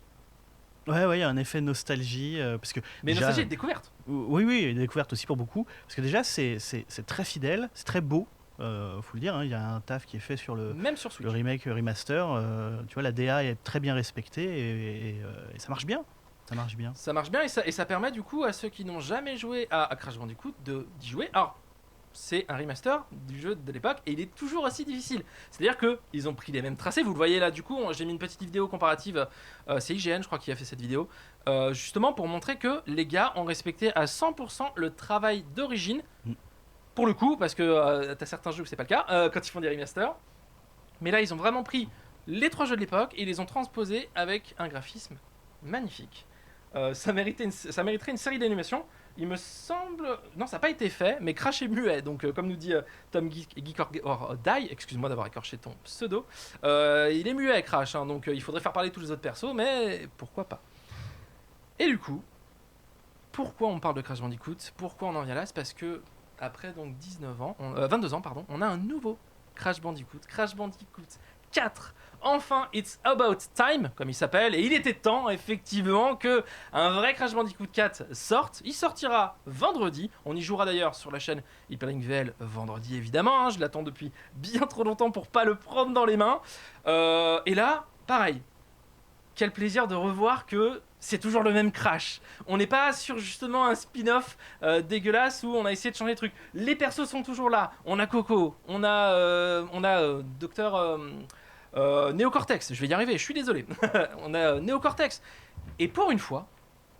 Ouais, il y a un effet nostalgie. Parce que mais déjà, nostalgie et découverte. Oui, une découverte aussi pour beaucoup. Parce que déjà, c'est très fidèle, c'est très beau. Faut le dire, hein, il y a un taf qui est fait sur même sur Switch. Le remake, remaster. Tu vois, la DA est très bien respectée et ça marche bien. Ça marche bien. Ça marche bien et ça permet du coup à ceux qui n'ont jamais joué à Crash Bandicoot d'y jouer. Alors, c'est un remaster du jeu de l'époque et il est toujours aussi difficile. C'est-à-dire qu'ils ont pris les mêmes tracés, vous le voyez là du coup, j'ai mis une petite vidéo comparative, c'est IGN je crois qui a fait cette vidéo, justement pour montrer que les gars ont respecté à 100% le travail d'origine, pour le coup, parce que t'as certains jeux où c'est pas le cas, quand ils font des remasters, mais là ils ont vraiment pris les 3 jeux de l'époque et ils les ont transposés avec un graphisme magnifique. Ça mériterait une série d'animations. Il me semble... Non, ça n'a pas été fait, mais Crash est muet. Donc, comme nous dit Tom Geek or Die, excuse-moi d'avoir écorché ton pseudo, il est muet, Crash. Hein, donc, il faudrait faire parler tous les autres persos, mais pourquoi pas. Et du coup, pourquoi on parle de Crash Bandicoot ? Pourquoi on en vient là ? C'est parce que, après donc 22 ans, on a un nouveau Crash Bandicoot 4. Enfin, it's about time, comme il s'appelle, et il était temps, effectivement, que un vrai Crash Bandicoot 4 sorte. Il sortira vendredi. On y jouera d'ailleurs sur la chaîne Hyperlink VL vendredi, évidemment. Hein, je l'attends depuis bien trop longtemps pour pas le prendre dans les mains. Et là, pareil. Quel plaisir de revoir que c'est toujours le même Crash. On n'est pas sur justement un spin-off dégueulasse où on a essayé de changer les trucs. Les persos sont toujours là. On a Coco, on a Docteur... Néocortex, je vais y arriver, je suis désolé. On a Néocortex. Et pour une fois,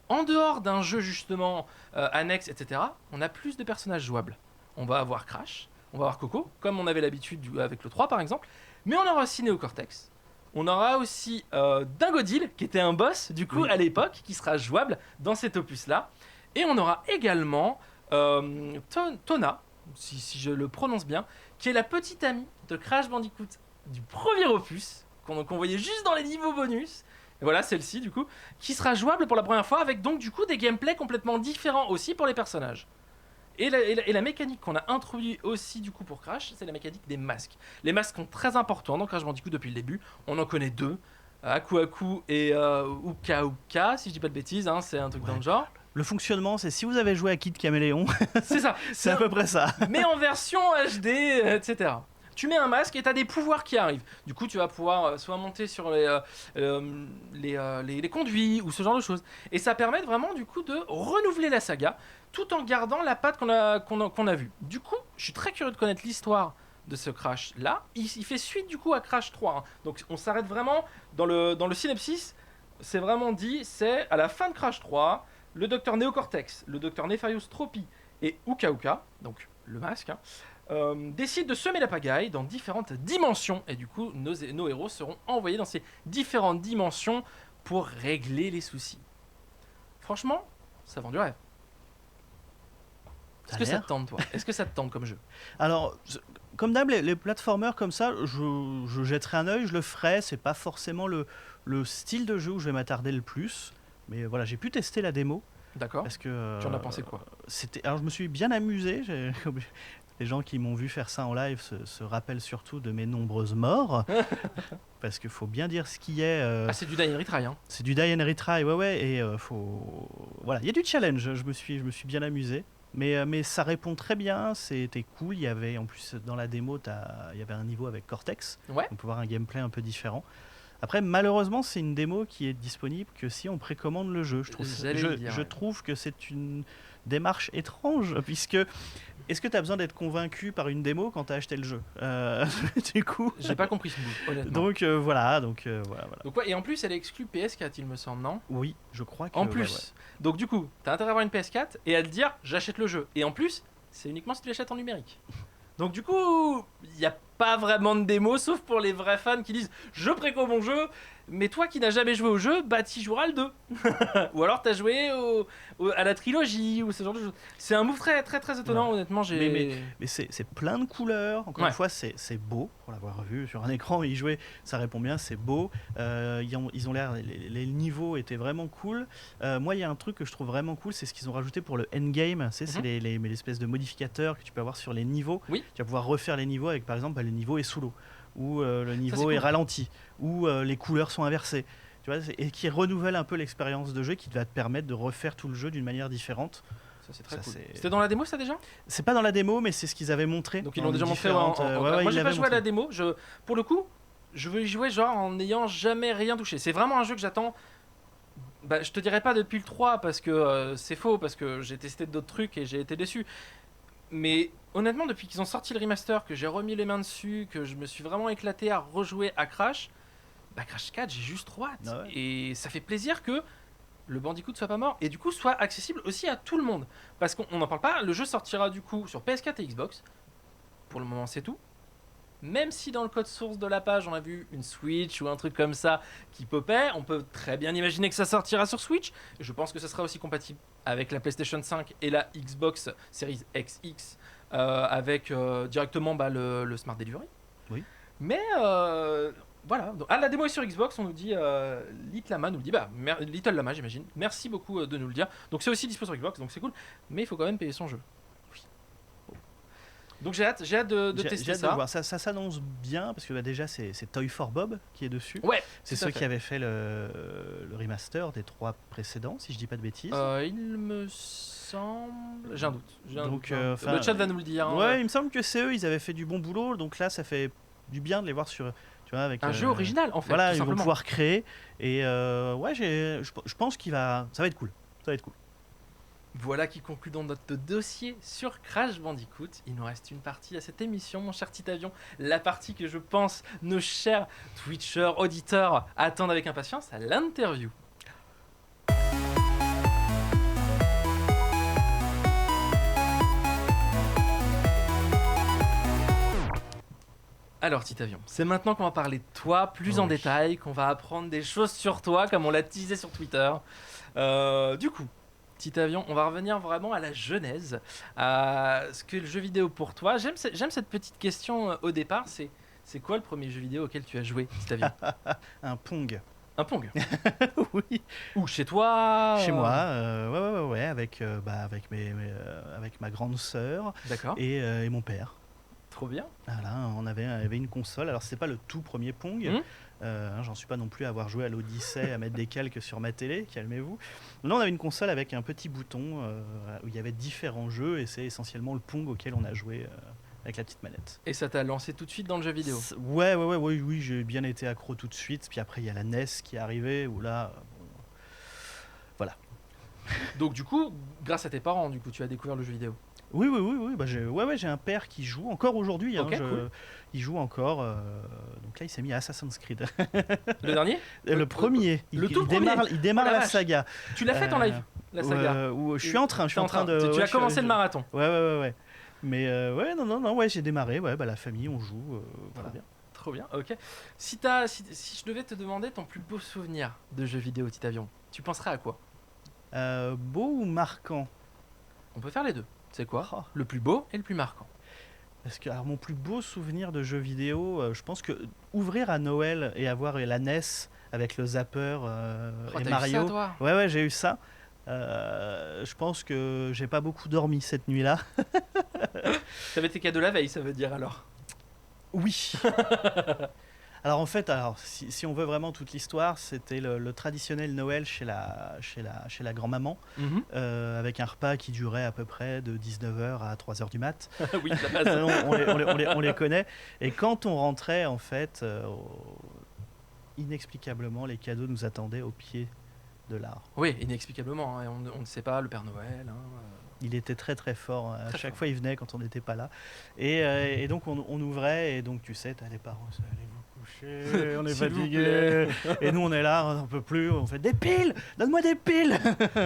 en dehors d'un jeu justement annexe, etc., on a plus de personnages jouables. On va avoir Crash, on va avoir Coco, comme on avait l'habitude avec le 3 par exemple, mais on aura aussi Néocortex. On aura aussi Dingodile, qui était un boss du coup à l'époque, qui sera jouable dans cet opus-là. Et on aura également Tona, si je le prononce bien, qui est la petite amie de Crash Bandicoot du premier opus, qu'on voyait juste dans les niveaux bonus, Et voilà, celle-ci du coup, qui sera jouable pour la première fois avec donc du coup des gameplays complètement différents aussi pour les personnages. Et la mécanique qu'on a introduit aussi du coup pour Crash, c'est la mécanique des masques. Les masques sont très importants dans Crash Bandicoot depuis le début. On en connaît 2, Aku Aku et Uka Uka, si je dis pas de bêtises, hein, c'est un truc dans le genre. Le fonctionnement, c'est si vous avez joué à Kid Caméléon, C'est ça, c'est à peu près ça. mais en version HD, etc. Tu mets un masque et tu as des pouvoirs qui arrivent. Du coup, tu vas pouvoir soit monter sur les conduits ou ce genre de choses. Et ça permet vraiment du coup de renouveler la saga tout en gardant la patte qu'on a vue. Du coup, je suis très curieux de connaître l'histoire de ce Crash là. Il fait suite du coup à Crash 3. Hein. Donc on s'arrête vraiment dans le synopsis. C'est vraiment dit, c'est à la fin de Crash 3, le docteur Neocortex, le docteur Nefarious Tropy et Uka Uka, donc le masque, décident de semer la pagaille dans différentes dimensions. Et du coup, nos héros seront envoyés dans ces différentes dimensions pour régler les soucis. Franchement, ça vend du rêve. Est-ce que ça te tente, toi? Est-ce que ça te tente comme jeu? Alors, comme d'hab, les platformers comme ça, je jetterai un œil, je le ferai. C'est pas forcément le style de jeu où je vais m'attarder le plus. Mais voilà, j'ai pu tester la démo. D'accord. Parce que, tu en as pensé quoi? Alors, je me suis bien amusé. Les gens qui m'ont vu faire ça en live se rappellent surtout de mes nombreuses morts. Parce qu'il faut bien dire ce qui est. C'est du die and retry, hein. C'est du die and retry, ouais. Et voilà, il y a du challenge. Je me suis bien amusé. Mais ça répond très bien, c'était cool. Il y avait en plus dans la démo, il y avait un niveau avec Cortex. Ouais. On peut voir un gameplay un peu différent. Après, malheureusement, c'est une démo qui est disponible que si on précommande le jeu. Je trouve que c'est une démarche étrange, puisque est-ce que tu as besoin d'être convaincu par une démo quand tu as acheté le jeu? Du coup, j'ai pas compris ce move, honnêtement. Donc voilà. Donc ouais, et en plus, elle est exclue PS4, il me semble, non? Oui, je crois que. En plus, donc du coup, t'as intérêt à avoir une PS4 et à te dire, j'achète le jeu. Et en plus, c'est uniquement si tu l'achètes en numérique. Donc du coup, il n'y a pas vraiment de démo, sauf pour les vrais fans qui disent je précommande mon jeu, mais toi qui n'as jamais joué au jeu, bah tu joueras le 2. Ou alors t'as joué à la trilogie ou ce genre de choses. C'est un move très très très étonnant, honnêtement. Mais c'est plein de couleurs. Encore une fois, c'est beau pour l'avoir vu sur un écran y jouer. Ça répond bien, c'est beau. Ils ont l'air, les niveaux étaient vraiment cool. Moi, il y a un truc que je trouve vraiment cool, c'est ce qu'ils ont rajouté pour le endgame. C'est l'espèce de modificateurs que tu peux avoir sur les niveaux. Oui. Tu vas pouvoir refaire les niveaux avec, par exemple, le niveau est sous l'eau, ou le niveau est ralenti, ou les couleurs sont inversées. Tu vois, et qui renouvelle un peu l'expérience de jeu, qui va te permettre de refaire tout le jeu d'une manière différente. Ça, c'est très cool. C'était dans la démo, ça, déjà? C'est pas dans la démo, mais c'est ce qu'ils avaient montré. Donc ils l'ont déjà montré moi, j'ai pas joué à la démo. Pour le coup, je veux y jouer genre en n'ayant jamais rien touché. C'est vraiment un jeu que j'attends. Bah, je te dirais pas depuis le 3 parce que c'est faux, parce que j'ai testé d'autres trucs et j'ai été déçu. Mais honnêtement, depuis qu'ils ont sorti le remaster, que j'ai remis les mains dessus, que je me suis vraiment éclaté à rejouer à Crash, bah Crash 4, j'ai juste trop hâte. Ah ouais. Et ça fait plaisir que le Bandicoot soit pas mort et du coup soit accessible aussi à tout le monde. Parce qu'on n'en parle pas, le jeu sortira du coup sur PS4 et Xbox. Pour le moment, c'est tout. Même si dans le code source de la page, on a vu une Switch ou un truc comme ça qui popait, on peut très bien imaginer que ça sortira sur Switch. Je pense que ça sera aussi compatible avec la PlayStation 5 et la Xbox Series XX avec directement le Smart Delivery. Oui. Mais voilà. Donc, la démo est sur Xbox, on nous dit Little Lama nous le dit, Little Lama j'imagine. Merci beaucoup de nous le dire. Donc c'est aussi dispo sur Xbox, donc c'est cool. Mais il faut quand même payer son jeu. Donc j'ai hâte de tester ça. De voir. Ça s'annonce bien parce que déjà c'est Toy for Bob qui est dessus. Ouais. C'est ceux qui avaient fait le remaster des 3 précédents, si je dis pas de bêtises. Il me semble. J'ai un doute. Donc le chat va nous le dire. Hein, ouais, il me semble que c'est eux. Ils avaient fait du bon boulot. Donc là, ça fait du bien de les voir sur. Tu vois, avec un jeu original en fait. Voilà, ils vont pouvoir créer. Et ouais, je pense ça va être cool. Ça va être cool. Voilà qui conclut dans notre dossier sur Crash Bandicoot. Il nous reste une partie à cette émission, mon cher Titavion. La partie que je pense nos chers Twitchers, auditeurs attendent avec impatience, à l'interview. Alors Titavion, c'est maintenant qu'on va parler de toi plus en détail, qu'on va apprendre des choses sur toi, comme on l'a teasé sur Twitter. Du coup, Titavion, on va revenir vraiment à la genèse, à ce que le jeu vidéo pour toi. J'aime cette petite question au départ, c'est quoi le premier jeu vidéo auquel tu as joué, Titavion? Un Pong. Un Pong. Oui. Ou chez toi Chez moi, ouais, avec, avec ma grande sœur D'accord. et mon père. Trop bien. Voilà, on avait une console. Alors, c'est pas le tout premier Pong. J'en suis pas non plus à avoir joué à l'Odyssée, à mettre des calques sur ma télé, calmez-vous. Non, on avait une console avec un petit bouton où il y avait différents jeux et c'est essentiellement le Pong auquel on a joué avec la petite manette. Et ça t'a lancé tout de suite dans le jeu vidéo? Oui, j'ai bien été accro tout de suite. Puis après, il y a la NES qui est arrivée où là, voilà. Donc du coup, grâce à tes parents, du coup, tu as découvert le jeu vidéo. Oui. Bah, j'ai un père qui joue encore aujourd'hui. Ok, cool. Il joue encore. Donc là, il s'est mis à Assassin's Creed. Le dernier? Le premier. le tout premier. Il démarre Oh la la vache. saga. Tu l'as fait en live, la saga? Je suis en train. T'es en train de. Tu ouais, as commencé le marathon. Ouais. Mais ouais, j'ai démarré. Ouais, bah la famille, on joue. Voilà. Trop bien. Ok. Si je devais te demander ton plus beau souvenir de jeu vidéo Titavion, tu penserais à quoi? Beau ou marquant? On peut faire les deux. C'est quoi? Oh. Le plus beau et le plus marquant. Parce que alors, mon plus beau souvenir de jeu vidéo, je pense que ouvrir à Noël et avoir la NES avec le zapper et T'as Mario. eu ça, toi? Ouais, j'ai eu ça. Je pense que j'ai pas beaucoup dormi cette nuit-là. T'avais tes cadeaux la veille, ça veut dire alors? Oui. Alors en fait, si on veut vraiment toute l'histoire, c'était le traditionnel Noël chez la grand-maman, avec un repas qui durait à peu près de 19h à 3h du mat. Oui, la base. on les connaît. Et quand on rentrait, en fait, inexplicablement, les cadeaux nous attendaient au pied de l'arbre. Oui, inexplicablement. Hein, on ne sait pas, le Père Noël. Hein, Il était très très fort. À Très chaque fort. fois, il venait quand on n'était pas là. Et donc, on ouvrait. Et donc, tu sais, t'as les parents, allez vous coucher, on est S'il vous fatigués. Et nous, on est là, on n'en peut plus. On fait des piles, donne-moi des piles.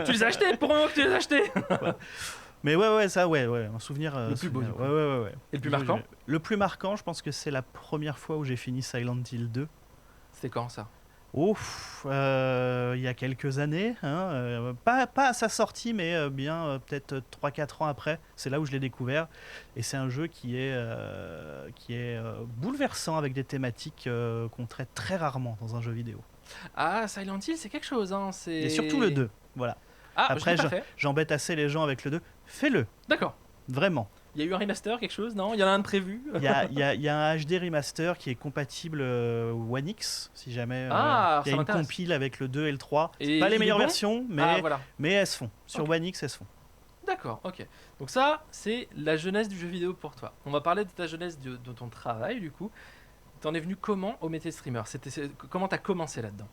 Tu les as achetés pour moi que tu les as achetés. Mais ouais, ça, ouais, un souvenir. Le plus beau, souvenir. du coup. Ouais. Et le plus marquant? Le plus marquant, je pense que c'est la première fois où j'ai fini Silent Hill 2. C'était quand ça? Il y a quelques années, pas à sa sortie, mais peut-être 3-4 ans après, c'est là où je l'ai découvert. Et c'est un jeu qui est bouleversant avec des thématiques qu'on traite très rarement dans un jeu vidéo. Ah, Silent Hill, c'est quelque chose. Hein, Et surtout le 2, voilà. Ah, Après, je l'ai pas fait. j'embête assez les gens avec le 2. Fais-le, D'accord. vraiment. Il y a eu un remaster, quelque chose, non? Il y en a un de prévu? Il y a un HD remaster qui est compatible One X, si jamais. Ah, il y ça a une m'intéresse. compile avec le 2 et le 3. Et Pas les il est meilleures bon versions, Ah, voilà. mais elles se font. Sur Ok. One X, elles se font. D'accord, ok. Donc ça, c'est la jeunesse du jeu vidéo pour toi. On va parler de ta jeunesse, de ton travail, du coup. T'en es venu comment au métier de streamer? Comment t'as commencé là-dedans?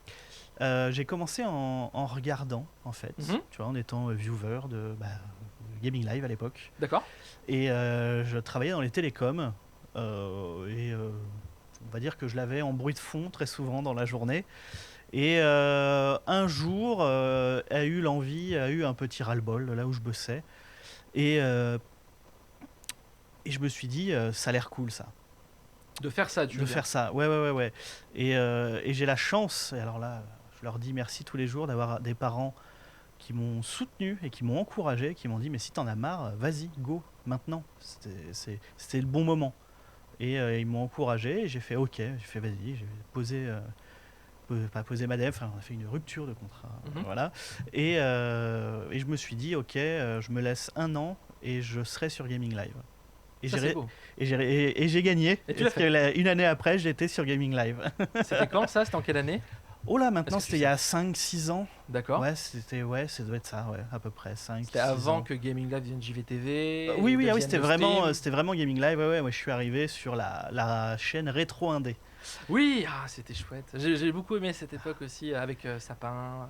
J'ai commencé en regardant, en fait, tu vois, en étant viewer de Gaming Live à l'époque. D'accord. Et je travaillais dans les télécoms. On va dire que je l'avais en bruit de fond très souvent dans la journée. Et un jour, a eu un petit ras-le-bol là où je bossais. Et je me suis dit, ça a l'air cool ça. De faire ça, tu veux dire. Faire ça, ouais. Et j'ai la chance, et alors là, je leur dis merci tous les jours d'avoir des parents qui m'ont soutenu et qui m'ont encouragé, qui m'ont dit mais si t'en as marre, vas-y, go, maintenant. C'était le bon moment. Et ils m'ont encouragé et j'ai fait ok, j'ai fait vas-y, j'ai posé... pas poser ma def, on a fait une rupture de contrat, voilà. Et je me suis dit ok, je me laisse 1 an et je serai sur Gaming Live. Et Ça, c'est beau. j'ai gagné. Et tu l'as Parce que une année après, j'étais sur Gaming Live. C'était quand ça? C'était en quelle année? Oh là, maintenant Est-ce que c'était il y a 5-6 ans. D'accord. Ouais, ça doit être ça, ouais, à peu près 5. C'était avant que Gaming Live devienne JVTV. Oui, devienne c'était le vraiment, stream. Gaming Live. Ouais, je suis arrivé sur la chaîne Rétro Indé. Oui, c'était chouette. J'ai beaucoup aimé cette époque aussi avec Sapin.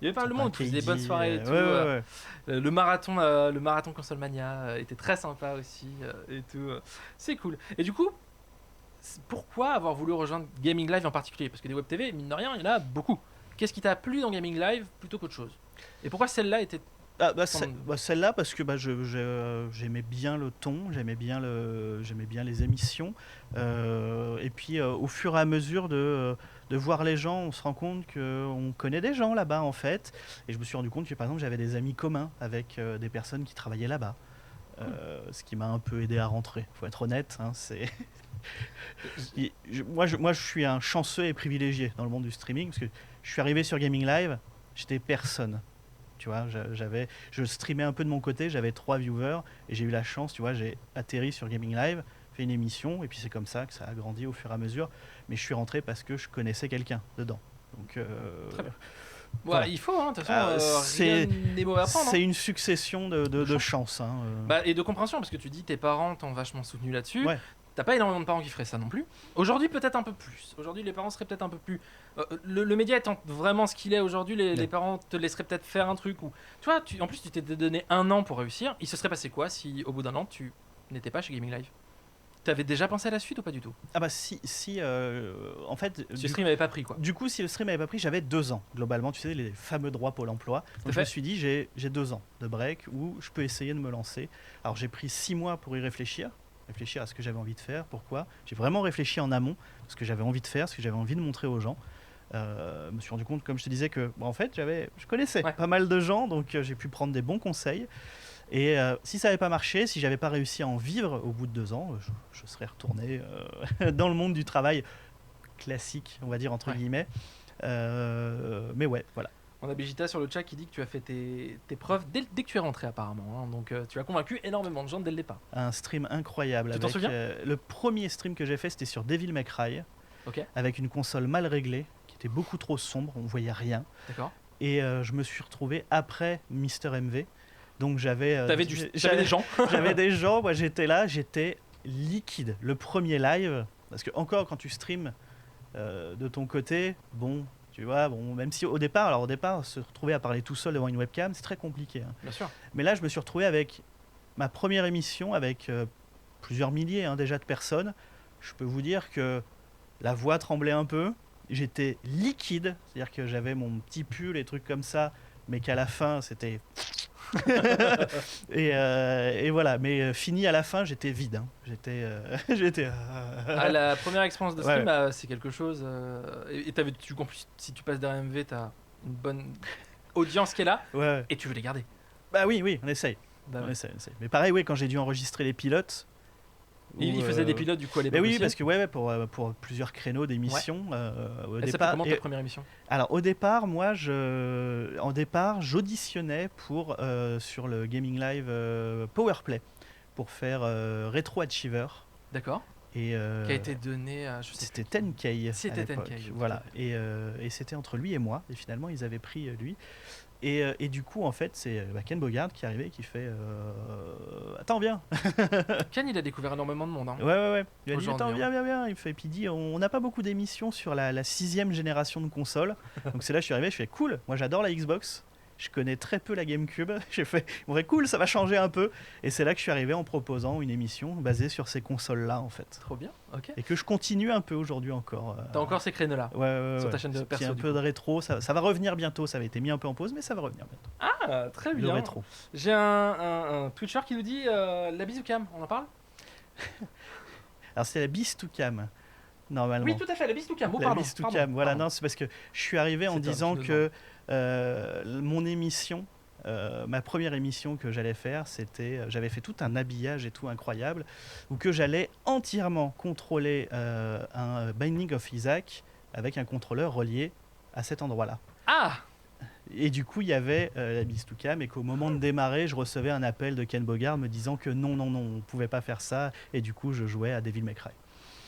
Il y avait pas mal de monde qui faisait des bonnes soirées et tout. Ouais. Le marathon Console Mania était très sympa aussi et tout. C'est cool. Et du coup, pourquoi avoir voulu rejoindre Gaming Live en particulier? Parce que des web TV, mine de rien, il y en a beaucoup. Qu'est-ce qui t'a plu dans Gaming Live plutôt qu'autre chose? Et pourquoi celle-là était... Celle-là parce que j'aimais bien le ton, j'aimais bien les émissions, et puis au fur et à mesure de voir les gens, on se rend compte qu'on connaît des gens là-bas en fait, et je me suis rendu compte que par exemple j'avais des amis communs avec des personnes qui travaillaient là-bas. ce qui m'a un peu aidé à rentrer. Faut être honnête, hein, c'est... Moi, je suis un chanceux et privilégié dans le monde du streaming parce que je suis arrivé sur Gaming Live, j'étais personne. Tu vois, je streamais un peu de mon côté, j'avais 3 viewers et j'ai eu la chance, tu vois, j'ai atterri sur Gaming Live, fait une émission et puis c'est comme ça que ça a grandi au fur et à mesure. Mais je suis rentré parce que je connaissais quelqu'un dedans. Donc, Très bien. voilà. Il faut, hein, de toute façon, rien n'est mauvais à prendre. C'est une succession de chance. Hein, Et de compréhension, parce que tu dis tes parents t'ont vachement soutenu là-dessus. Ouais. T'as pas énormément de parents qui feraient ça non plus. Aujourd'hui, peut-être un peu plus. Aujourd'hui, les parents seraient peut-être un peu plus. Le média étant vraiment ce qu'il est aujourd'hui, les parents te laisseraient peut-être faire un truc. Ou... Tu vois, en plus, tu t'es donné 1 an pour réussir. Il se serait passé quoi si, au bout d'1 an, tu n'étais pas chez Gaming Live? T'avais déjà pensé à la suite ou pas du tout? Ah bah si en fait... Si le stream n'avait pas pris, quoi. Du coup, si le stream n'avait pas pris, j'avais 2 ans, globalement, tu sais, les fameux droits Pôle emploi. Donc je me suis dit, j'ai 2 ans de break où je peux essayer de me lancer. Alors j'ai pris 6 mois pour y réfléchir à ce que j'avais envie de faire, pourquoi. J'ai vraiment réfléchi en amont, ce que j'avais envie de faire, ce que j'avais envie de montrer aux gens. Je me suis rendu compte, comme je te disais, que en fait, je connaissais pas mal de gens, donc j'ai pu prendre des bons conseils. Et si ça n'avait pas marché, si j'avais pas réussi à en vivre au bout de 2 ans, je serais retourné dans le monde du travail classique, on va dire entre guillemets. Mais ouais, voilà. On a Begita sur le chat qui dit que tu as fait tes preuves dès que tu es rentré apparemment. Hein. Donc tu as convaincu énormément de gens dès le départ. Un stream incroyable. Tu t'en souviens le premier stream que j'ai fait, c'était sur Devil May Cry, avec une console mal réglée, qui était beaucoup trop sombre, on voyait rien. D'accord. Et je me suis retrouvé après Mister MV. Donc j'avais des gens. J'avais des gens, moi j'étais là, j'étais liquide. Le premier live, parce que encore quand tu streams de ton côté, bon, tu vois, même si au départ, se retrouver à parler tout seul devant une webcam, c'est très compliqué. Hein. Bien sûr. Mais là, je me suis retrouvé avec ma première émission, avec plusieurs milliers déjà de personnes. Je peux vous dire que la voix tremblait un peu, j'étais liquide, c'est-à-dire que j'avais mon petit pull et trucs comme ça, mais qu'à la fin, c'était... et voilà, mais fini à la fin, j'étais vide. Hein. J'étais. La première expérience de stream, c'est quelque chose. Et si tu passes derrière MV, t'as une bonne audience qui est là, et tu veux les garder. Bah oui, on essaye. On essaye. Mais pareil, quand j'ai dû enregistrer les pilotes. Il faisait des pilotes du coup à l'époque. Oui, parce que pour plusieurs créneaux d'émissions. Au départ, ça fait comment ta première émission? Alors au départ, moi, j'auditionnais pour sur le Gaming Live Powerplay pour faire Retro Achiever. D'accord. Et qui a été donné à... C'était 10K. C'était 10K. Voilà. Et c'était entre lui et moi. Et finalement, ils avaient pris lui. Et du coup, en fait, c'est Ken Bogard qui est arrivé et qui fait attends, viens. Ken, il a découvert énormément de monde. Hein. Ouais. Il a dit attends, viens. Il fait, puis il dit on n'a pas beaucoup d'émissions sur la 6e génération de consoles. Donc c'est là que je suis arrivé. Je fais cool. Moi, j'adore la Xbox. Je connais très peu la GameCube. J'ai fait cool, ça va changer un peu. Et c'est là que je suis arrivé en proposant une émission basée sur ces consoles-là, en fait. Trop bien, ok. Et que je continue un peu aujourd'hui encore. T'as encore ces créneaux-là sur ta chaîne de perso. Un peu de rétro, ça va revenir bientôt. Ça avait été mis un peu en pause, mais ça va revenir bientôt. Ah, très bien. Le rétro. J'ai un Twitcher qui nous dit la Bisoucam, on en parle? Alors c'est la Bisoucam. Normalement. Oui, tout à fait, la Bisoucam. La Bisoucam, voilà. Non, c'est parce que je suis arrivé en disant que mon émission, ma première émission que j'allais faire, j'avais fait tout un habillage et tout incroyable, où que j'allais entièrement contrôler un Binding of Isaac avec un contrôleur relié à cet endroit-là. Ah! Et du coup, il y avait la Bisoucam, et qu'au moment de démarrer, je recevais un appel de Ken Bogard me disant que non, on pouvait pas faire ça, et du coup, je jouais à Devil May Cry.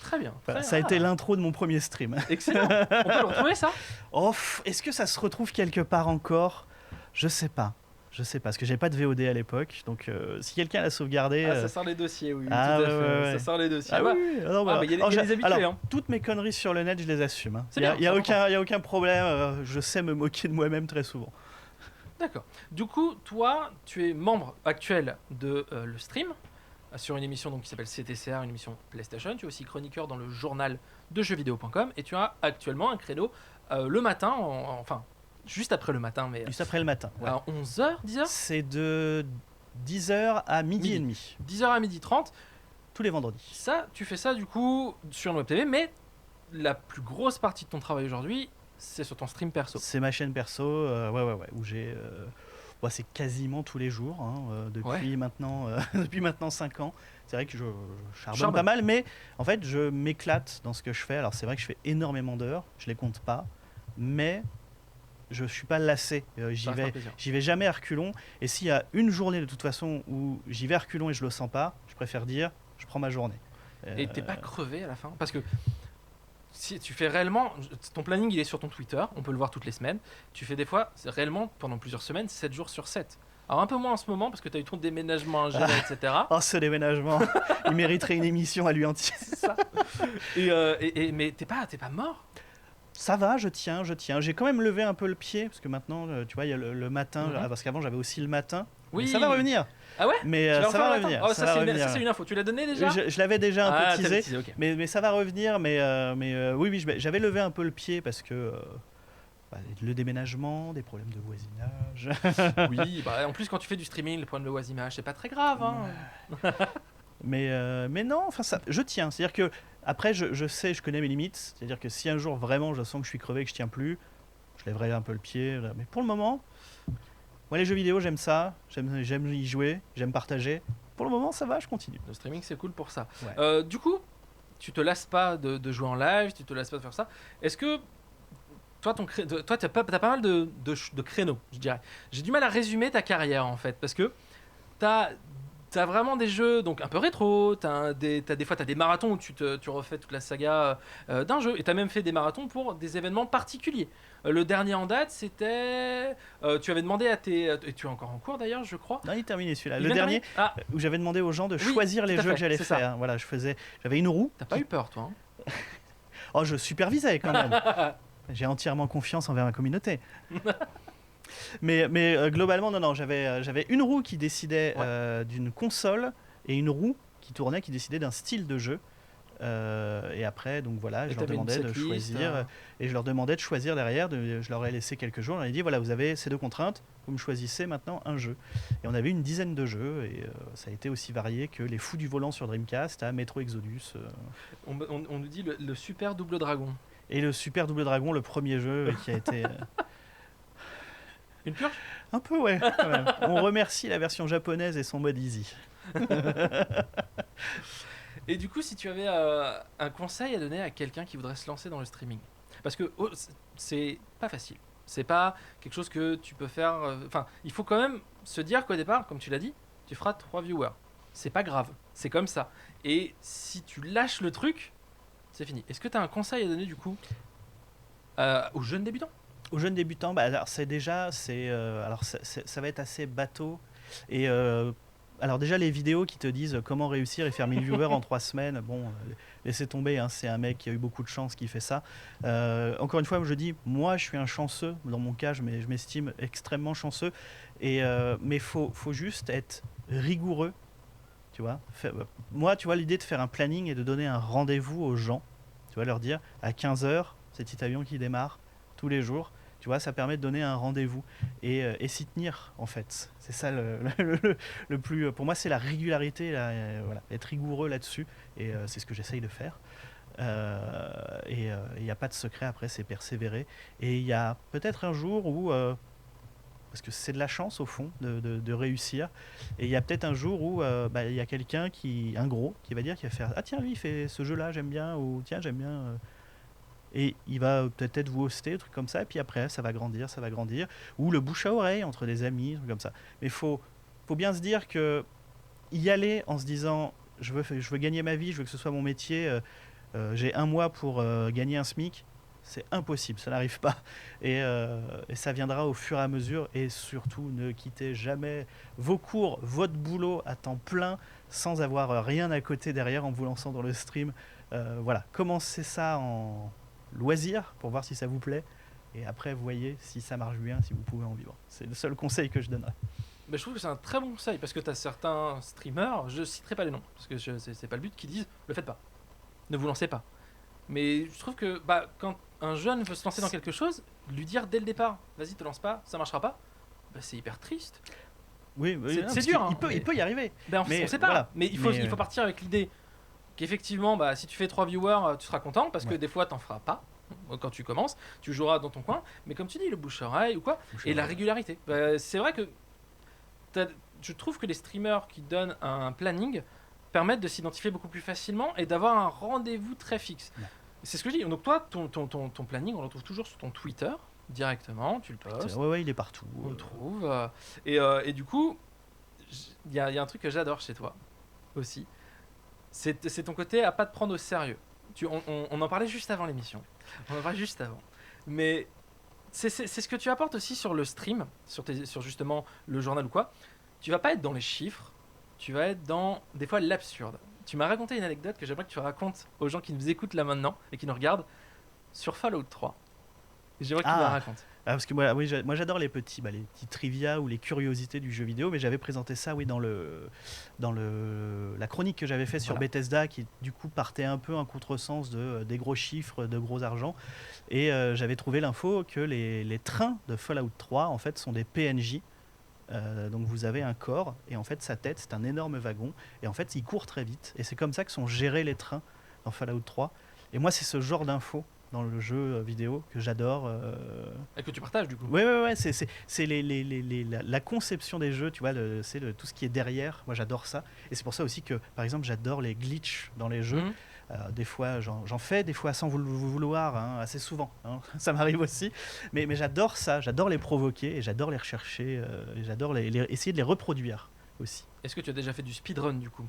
Très bien. Ça a été l'intro de mon premier stream. Excellent. On peut le retrouver, ça? Est-ce que ça se retrouve quelque part encore? Je sais pas, parce que j'avais pas de VOD à l'époque. Donc, si quelqu'un l'a sauvegardé. Ça sort les dossiers, oui. Tout à fait. Ça sort les dossiers. Il y a des habitués. Alors, toutes mes conneries sur le net, je les assume. Il n'y a aucun problème. Je sais me moquer de moi-même très souvent. D'accord. Du coup, toi, tu es membre actuel de le stream, sur une émission donc, qui s'appelle CTCR, une émission PlayStation. Tu es aussi chroniqueur dans le journal de jeuxvideo.com, et tu as actuellement un créneau le matin, juste après le matin. Juste après le matin. Ouais. À 11h, 10h? C'est de 10h à midi et demi. 10h à midi 30. Tous les vendredis. Ça, tu fais ça du coup sur une web TV, mais la plus grosse partie de ton travail aujourd'hui, c'est sur ton stream perso. C'est ma chaîne perso, où j'ai... Bon, c'est quasiment tous les jours, depuis maintenant 5 ans. C'est vrai que je charbonne pas mal, mais en fait, je m'éclate dans ce que je fais. Alors, c'est vrai que je fais énormément d'heures, je les compte pas, mais je suis pas lassé. J'y vais jamais à reculons. Et s'il y a une journée de toute façon où j'y vais à reculons et je le sens pas, je préfère dire, je prends ma journée. Et t'es pas crevé à la fin? Parce que si tu fais réellement, ton planning il est sur ton Twitter, on peut le voir toutes les semaines. Tu fais des fois, réellement, pendant plusieurs semaines, 7 jours sur 7. Alors un peu moins en ce moment parce que tu as eu ton déménagement à gérer, etc. Oh, ce déménagement, il mériterait une émission à lui entière. C'est ça. Mais t'es pas mort? Ça va, je tiens. J'ai quand même levé un peu le pied parce que maintenant, tu vois, il y a le matin, parce qu'avant j'avais aussi le matin. Oui. Mais ça va revenir. Ah ouais? Mais ça va revenir. Oh, ça c'est une info. Tu l'as donné déjà? Je l'avais déjà un peu teasé, okay. mais ça va revenir. Oui, j'avais levé un peu le pied parce que le déménagement, des problèmes de voisinage. Oui, en plus quand tu fais du streaming, le problème de voisinage, c'est pas très grave. Hein. mais non, enfin ça, je tiens. C'est-à-dire que après, je sais, je connais mes limites. C'est-à-dire que si un jour vraiment je sens que je suis crevé, que je tiens plus, je lèverai un peu le pied. Mais pour le moment, moi les jeux vidéo, j'aime ça. J'aime y jouer, j'aime partager. Pour le moment, ça va, je continue. Le streaming, c'est cool pour ça. Ouais. Du coup, tu te lasses pas de jouer en live, tu te lasses pas de faire ça. Est-ce que toi, t'as pas mal de créneaux, je dirais. J'ai du mal à résumer ta carrière en fait, parce que t'as vraiment des jeux donc un peu rétro, des fois t'as des marathons où tu refais toute la saga d'un jeu, et t'as même fait des marathons pour des événements particuliers. Le dernier en date, c'était tu avais demandé à et tu es encore en cours d'ailleurs, je crois. Non, il est terminé celui-là. Le dernier où j'avais demandé aux gens de choisir les jeux que j'allais faire. Voilà, j'avais une roue. T'as pas eu peur, toi? Oh, je supervisais quand même. J'ai entièrement confiance envers ma communauté. mais globalement, non, j'avais une roue qui décidait d'une console et une roue qui tournait qui décidait d'un style de jeu. Et après, donc voilà, je leur demandais de choisir. Et je leur demandais de choisir derrière. Je leur ai laissé quelques jours. Je leur ai dit, voilà, vous avez ces deux contraintes. Vous me choisissez maintenant un jeu. Et on avait une dizaine de jeux. Et ça a été aussi varié que les fous du volant sur Dreamcast à Metro Exodus. On nous dit le Super Double Dragon. Et le Super Double Dragon, le premier jeu qui a été... Une purge? Un peu, ouais. On remercie la version japonaise et son mode easy. Et du coup, si tu avais un conseil à donner à quelqu'un qui voudrait se lancer dans le streaming, parce que c'est pas facile. C'est pas quelque chose que tu peux faire... Enfin, il faut quand même se dire qu'au départ, comme tu l'as dit, tu feras 3 viewers. C'est pas grave, c'est comme ça. Et si tu lâches le truc... C'est fini. Est-ce que tu as un conseil à donner du coup aux jeunes débutants? Aux jeunes débutants, alors ça va être assez bateau. Et alors déjà les vidéos qui te disent comment réussir et faire 1000 viewers en 3 semaines, bon, laissez tomber, hein, c'est un mec qui a eu beaucoup de chance qui fait ça. Encore une fois, je dis, moi je suis un chanceux, dans mon cas je m'estime extrêmement chanceux, mais faut juste être rigoureux. Tu vois, moi, tu vois, l'idée de faire un planning et de donner un rendez-vous aux gens, tu vois, leur dire à 15h, c'est Petit Avion qui démarre tous les jours, tu vois, ça permet de donner un rendez-vous et s'y tenir, en fait. C'est ça le plus... Pour moi, c'est la régularité, voilà, être rigoureux là-dessus, et c'est ce que j'essaye de faire. Et il n'y a pas de secret après, c'est persévérer. Et il y a peut-être un jour où... parce que c'est de la chance au fond de réussir, et il y a peut-être un jour où il y a quelqu'un un gros qui va faire ah tiens lui il fait ce jeu là j'aime bien, ou tiens j'aime bien, et il va peut-être vous hoster, un truc comme ça, et puis après ça va grandir, ou le bouche à oreille entre des amis, un truc comme ça. Mais faut bien se dire que y aller en se disant je veux gagner ma vie, je veux que ce soit mon métier, j'ai 1 mois pour gagner un SMIC, c'est impossible, ça n'arrive pas. Et ça viendra au fur et à mesure. Et surtout, ne quittez jamais vos cours, votre boulot à temps plein, sans avoir rien à côté derrière en vous lançant dans le stream. Voilà, commencez ça en loisir pour voir si ça vous plaît. Et après, voyez si ça marche bien, si vous pouvez en vivre. C'est le seul conseil que je donnerais. Mais je trouve que c'est un très bon conseil, parce que tu as certains streamers, je citerai pas les noms, parce que c'est pas le but, qui disent le faites pas, ne vous lancez pas. Mais je trouve que quand un jeune veut se lancer dans quelque chose, lui dire dès le départ, vas-y te lance pas, ça marchera pas, c'est hyper triste. Oui, c'est dur. Il peut y arriver. On sait pas. Voilà. Mais il faut partir avec l'idée qu'effectivement, si tu fais 3 viewers, tu seras content, parce que des fois t'en feras pas. Quand tu commences, tu joueras dans ton coin, mais comme tu dis, le bouche-oreille ou quoi, et la régularité. C'est vrai que je trouve que les streamers qui donnent un planning permettent de s'identifier beaucoup plus facilement et d'avoir un rendez-vous très fixe. Ouais. C'est ce que je dis. Donc toi, ton planning, on le trouve toujours sur ton Twitter, directement, tu le postes, Ouais, il est partout. on le trouve. Et du coup, il y a un truc que j'adore chez toi aussi. C'est ton côté à pas te prendre au sérieux. On en parlait juste avant l'émission. On en parlait juste avant. Mais c'est ce que tu apportes aussi sur le stream, sur justement le journal ou quoi. Tu vas pas être dans les chiffres, tu vas être dans, des fois, l'absurde. Tu m'as raconté une anecdote que j'aimerais que tu racontes aux gens qui nous écoutent là maintenant et qui nous regardent sur Fallout 3. J'aimerais que tu me la racontes. Parce que moi, oui, moi j'adore les petits trivia ou les curiosités du jeu vidéo, mais j'avais présenté ça dans la chronique que j'avais fait sur Bethesda, qui du coup partait un peu en contresens des gros chiffres, de gros argent, et j'avais trouvé l'info que les trains de Fallout 3 en fait sont des PNJ. Donc vous avez un corps et en fait sa tête c'est un énorme wagon et en fait il court très vite et c'est comme ça que sont gérés les trains dans Fallout 3 et moi c'est ce genre d'infos dans le jeu vidéo que j'adore Et que tu partages du coup. ouais c'est la conception des jeux, tu vois, tout ce qui est derrière, moi j'adore ça et c'est pour ça aussi que par exemple j'adore les glitches dans les jeux. Des fois j'en fais, des fois sans vouloir, hein, assez souvent, hein, ça m'arrive aussi, mais j'adore ça, j'adore les provoquer et j'adore les rechercher, et j'adore essayer de les reproduire aussi. Est-ce que tu as déjà fait du speedrun du coup?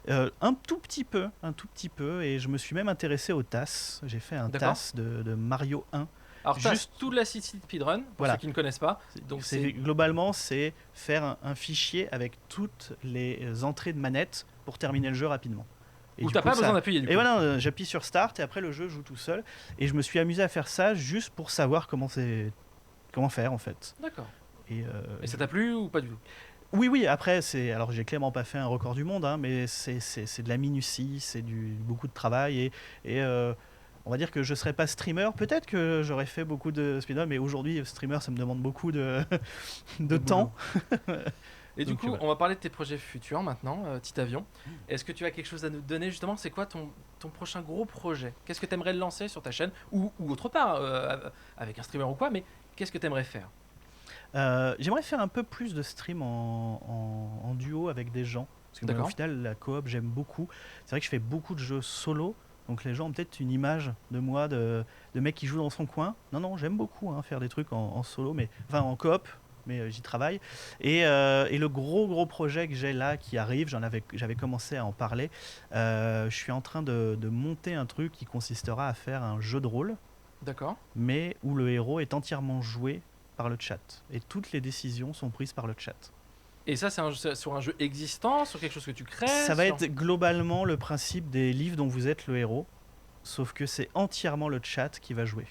Un tout petit peu, et je me suis même intéressé au TAS, j'ai fait un TAS de Mario 1. Alors juste toute la city speedrun, pour ceux qui ne connaissent pas. Donc globalement c'est faire un fichier avec toutes les entrées de manette pour terminer le jeu rapidement. Où t'as pas besoin d'appuyer du coup. Et voilà, j'appuie sur Start et après le jeu joue tout seul. Et je me suis amusé à faire ça juste pour savoir comment faire en fait. D'accord. Et ça t'a plu ou pas du tout? Oui, après alors j'ai clairement pas fait un record du monde, hein, mais c'est de la minutie, c'est beaucoup de travail et on va dire que je serais pas streamer, peut-être que j'aurais fait beaucoup de speedrun, mais aujourd'hui streamer ça me demande beaucoup de temps. Et du coup, on va parler de tes projets futurs maintenant, Titavion. Est-ce que tu as quelque chose à nous donner justement? C'est quoi ton prochain gros projet? Qu'est-ce que tu aimerais lancer sur ta chaîne ou autre part, avec un streamer ou quoi, mais qu'est-ce que tu aimerais faire? J'aimerais faire un peu plus de stream en duo avec des gens. Parce que au final, la coop, j'aime beaucoup. C'est vrai que je fais beaucoup de jeux solo. Donc les gens ont peut-être une image de moi, de mec qui joue dans son coin. Non, j'aime beaucoup faire des trucs en solo, en coop. Mais j'y travaille. Et le gros projet que j'ai là qui arrive, j'avais commencé à en parler. Je suis en train de monter un truc qui consistera à faire un jeu de rôle. D'accord. Mais où le héros est entièrement joué par le chat. Et toutes les décisions sont prises par le chat. Et ça, c'est sur un jeu existant, sur quelque chose que tu crées? Ça va être globalement le principe des livres dont vous êtes le héros. Sauf que c'est entièrement le chat qui va jouer.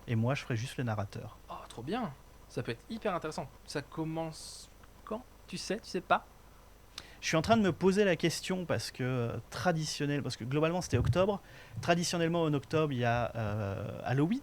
Et moi, je ferai juste le narrateur. Oh, trop bien! Ça peut être hyper intéressant. Ça commence quand? Tu sais pas? Je suis en train de me poser la question parce que globalement c'était octobre. Traditionnellement en octobre il y a Halloween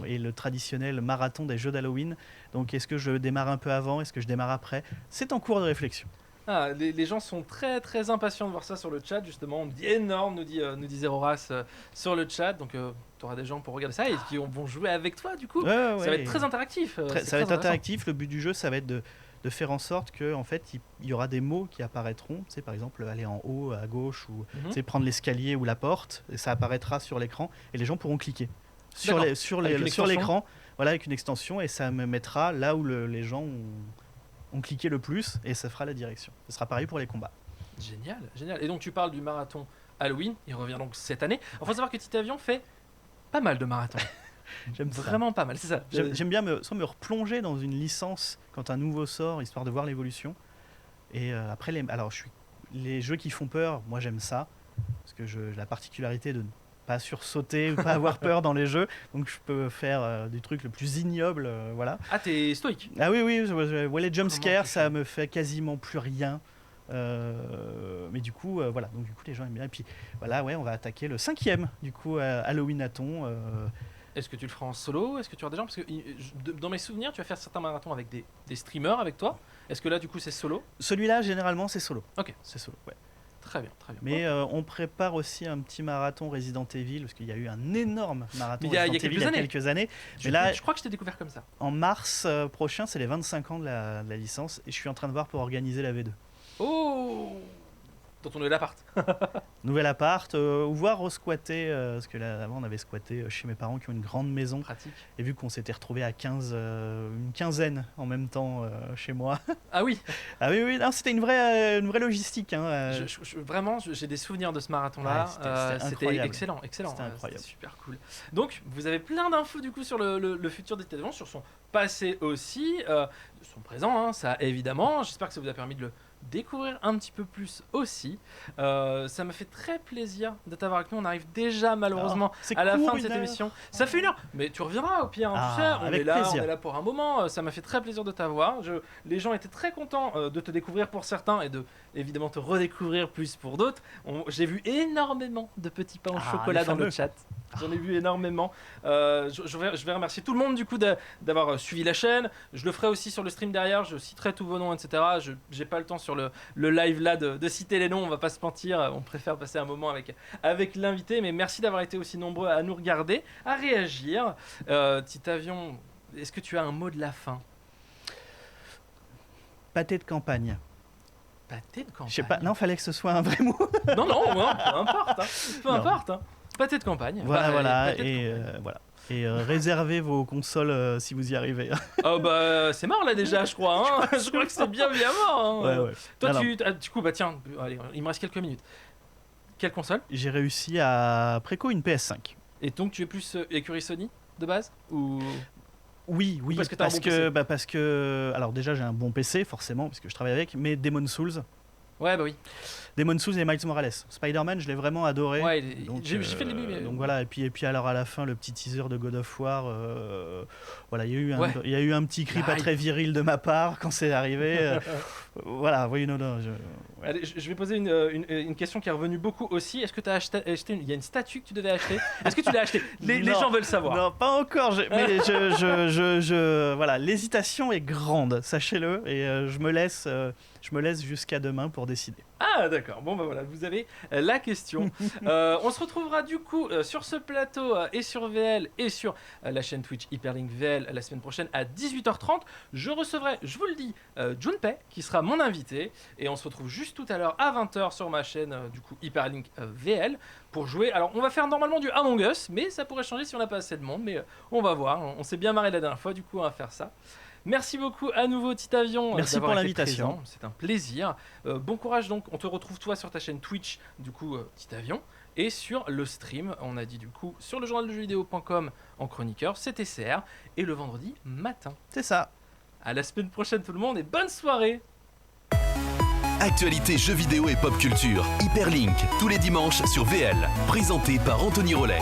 et le traditionnel marathon des jeux d'Halloween. Donc est-ce que je démarre un peu avant? Est-ce que je démarre après? C'est en cours de réflexion. Ah, les gens sont très très impatients de voir ça sur le chat justement. On me dit énorme, nous dit Zeroras sur le chat. Donc tu auras des gens pour regarder ça et qui vont jouer avec toi du coup. Ça va être très interactif. Ça va être interactif. Le but du jeu, ça va être de faire en sorte que en fait il y aura des mots qui apparaîtront. Tu sais, par exemple aller en haut à gauche ou prendre l'escalier ou la porte. Et ça apparaîtra sur l'écran et les gens pourront cliquer sur l'écran. Voilà, avec une extension et ça me mettra là où les gens ont cliqué le plus et ça fera la direction. Ce sera pareil pour les combats. Génial. Et donc tu parles du marathon Halloween, il revient donc cette année. Il faut savoir que Titavion fait pas mal de marathons. J'aime vraiment pas mal, c'est ça. J'aime bien me replonger dans une licence quand un nouveau sort, histoire de voir l'évolution. Et après, les jeux qui font peur, moi j'aime ça. Parce que j'ai la particularité de ne pas sursauter ou pas avoir peur dans les jeux. Donc je peux faire des trucs le plus ignobles. Voilà. Ah, t'es stoïque? Ah oui, les jumpscares, ça me fait quasiment plus rien. Mais du coup, voilà. Donc du coup, les gens aiment bien. Et puis voilà, on va attaquer le 5e, du coup, Halloween-athon. Est-ce que tu le feras en solo? Est-ce que tu auras des gens? Parce que dans mes souvenirs, tu vas faire certains marathons avec des streamers avec toi. Est-ce que là, du coup, c'est solo? Celui-là, généralement, c'est solo. Ok. C'est solo, ouais. Très bien. Mais on prépare aussi un petit marathon Resident Evil, parce qu'il y a eu un énorme marathon Il y a Resident Evil il y a quelques années. Mais là, je crois que je t'ai découvert comme ça. en mars prochain, c'est les 25 ans de la licence, et je suis en train de voir pour organiser la V2. Oh, dans ton nouvel appart. Nouvel appart, ou voir resquatter, parce que là, avant on avait squatté chez mes parents qui ont une grande maison. Pratique. Et vu qu'on s'était retrouvé à une quinzaine en même temps chez moi. Ah oui. Ah oui, non, c'était une vraie logistique. Hein, vraiment, j'ai des souvenirs de ce marathon-là. C'était excellent. C'était incroyable. C'était super cool. Donc, vous avez plein d'infos du coup sur le futur des Titavions, sur son passé aussi, son présent, hein, ça évidemment. J'espère que ça vous a permis de le découvrir un petit peu plus aussi. Ça me fait très plaisir de t'avoir avec nous. On arrive déjà malheureusement à la fin de cette émission. Ça fait 1 heure, mais tu reviendras au pire. Hein, tu sais, on est là pour un moment. Ça m'a fait très plaisir de t'avoir. Les gens étaient très contents de te découvrir pour certains et de évidemment te redécouvrir plus pour d'autres. J'ai vu énormément de petits pains au chocolat dans le chat. J'en ai vu énormément. Je vais remercier tout le monde du coup d'avoir suivi la chaîne. Je le ferai aussi sur le stream derrière. Je citerai tous vos noms, etc. J'ai pas le temps sur le live là de citer les noms. On va pas se mentir. On préfère passer un moment avec l'invité. Mais merci d'avoir été aussi nombreux à nous regarder, à réagir. Titavion, est-ce que tu as un mot de la fin? Pâté de campagne. Pâté de campagne. Je sais pas. Non, fallait que ce soit un vrai mot. non, peu importe. Peu importe. Pâté de campagne. Voilà. Et réservez vos consoles si vous y arrivez. Oh bah c'est mort là déjà, je crois. Hein. Je crois que c'est bien mort. Hein. Ouais. Toi, du coup, bah tiens, allez, il me reste quelques minutes. Quelle console? J'ai réussi à préco une PS5. Et donc tu es plus écurie Sony de base ou... Oui, parce que alors déjà j'ai un bon PC forcément parce que je travaille avec, mais Demon's Souls. Ouais, bah oui. Demon's Souls et Miles Morales. Spider-Man, je l'ai vraiment adoré. Ouais, j'ai fait le début. Mais... Donc voilà, et puis alors à la fin, le petit teaser de God of War, voilà, il y a eu un petit cri pas très viril de ma part quand c'est arrivé. Voilà, oui, non. Allez, je vais poser une question qui est revenue beaucoup aussi. Est-ce que tu as acheté il y a une statue que tu devais acheter? Est-ce que tu l'as acheté? Les gens veulent savoir. Non, pas encore. Mais voilà, l'hésitation est grande, sachez-le, et je me laisse jusqu'à demain pour décider. Ah d'accord, bon bah voilà, vous avez la question. On se retrouvera du coup sur ce plateau et sur VL et sur la chaîne Twitch Hyperlink VL la semaine prochaine à 18h30. Je recevrai, je vous le dis, Junpei qui sera mon invité et on se retrouve juste tout à l'heure à 20h sur ma chaîne du coup Hyperlink VL pour jouer. Alors on va faire normalement du Among Us, mais ça pourrait changer si on n'a pas assez de monde, mais on va voir. On s'est bien marré la dernière fois, du coup on va faire ça. Merci beaucoup à nouveau Titavion. Merci pour l'invitation. C'est un plaisir. Bon courage donc. On te retrouve toi sur ta chaîne Twitch du coup Titavion et sur le stream. On a dit du coup sur le journaldejeuxvideo.com en chroniqueur, c'est TCR et le vendredi matin. C'est ça. À la semaine prochaine tout le monde et bonne soirée. Actualité jeux vidéo et pop culture. Hyperlink tous les dimanches sur VL. Présenté par Anthony Rollet.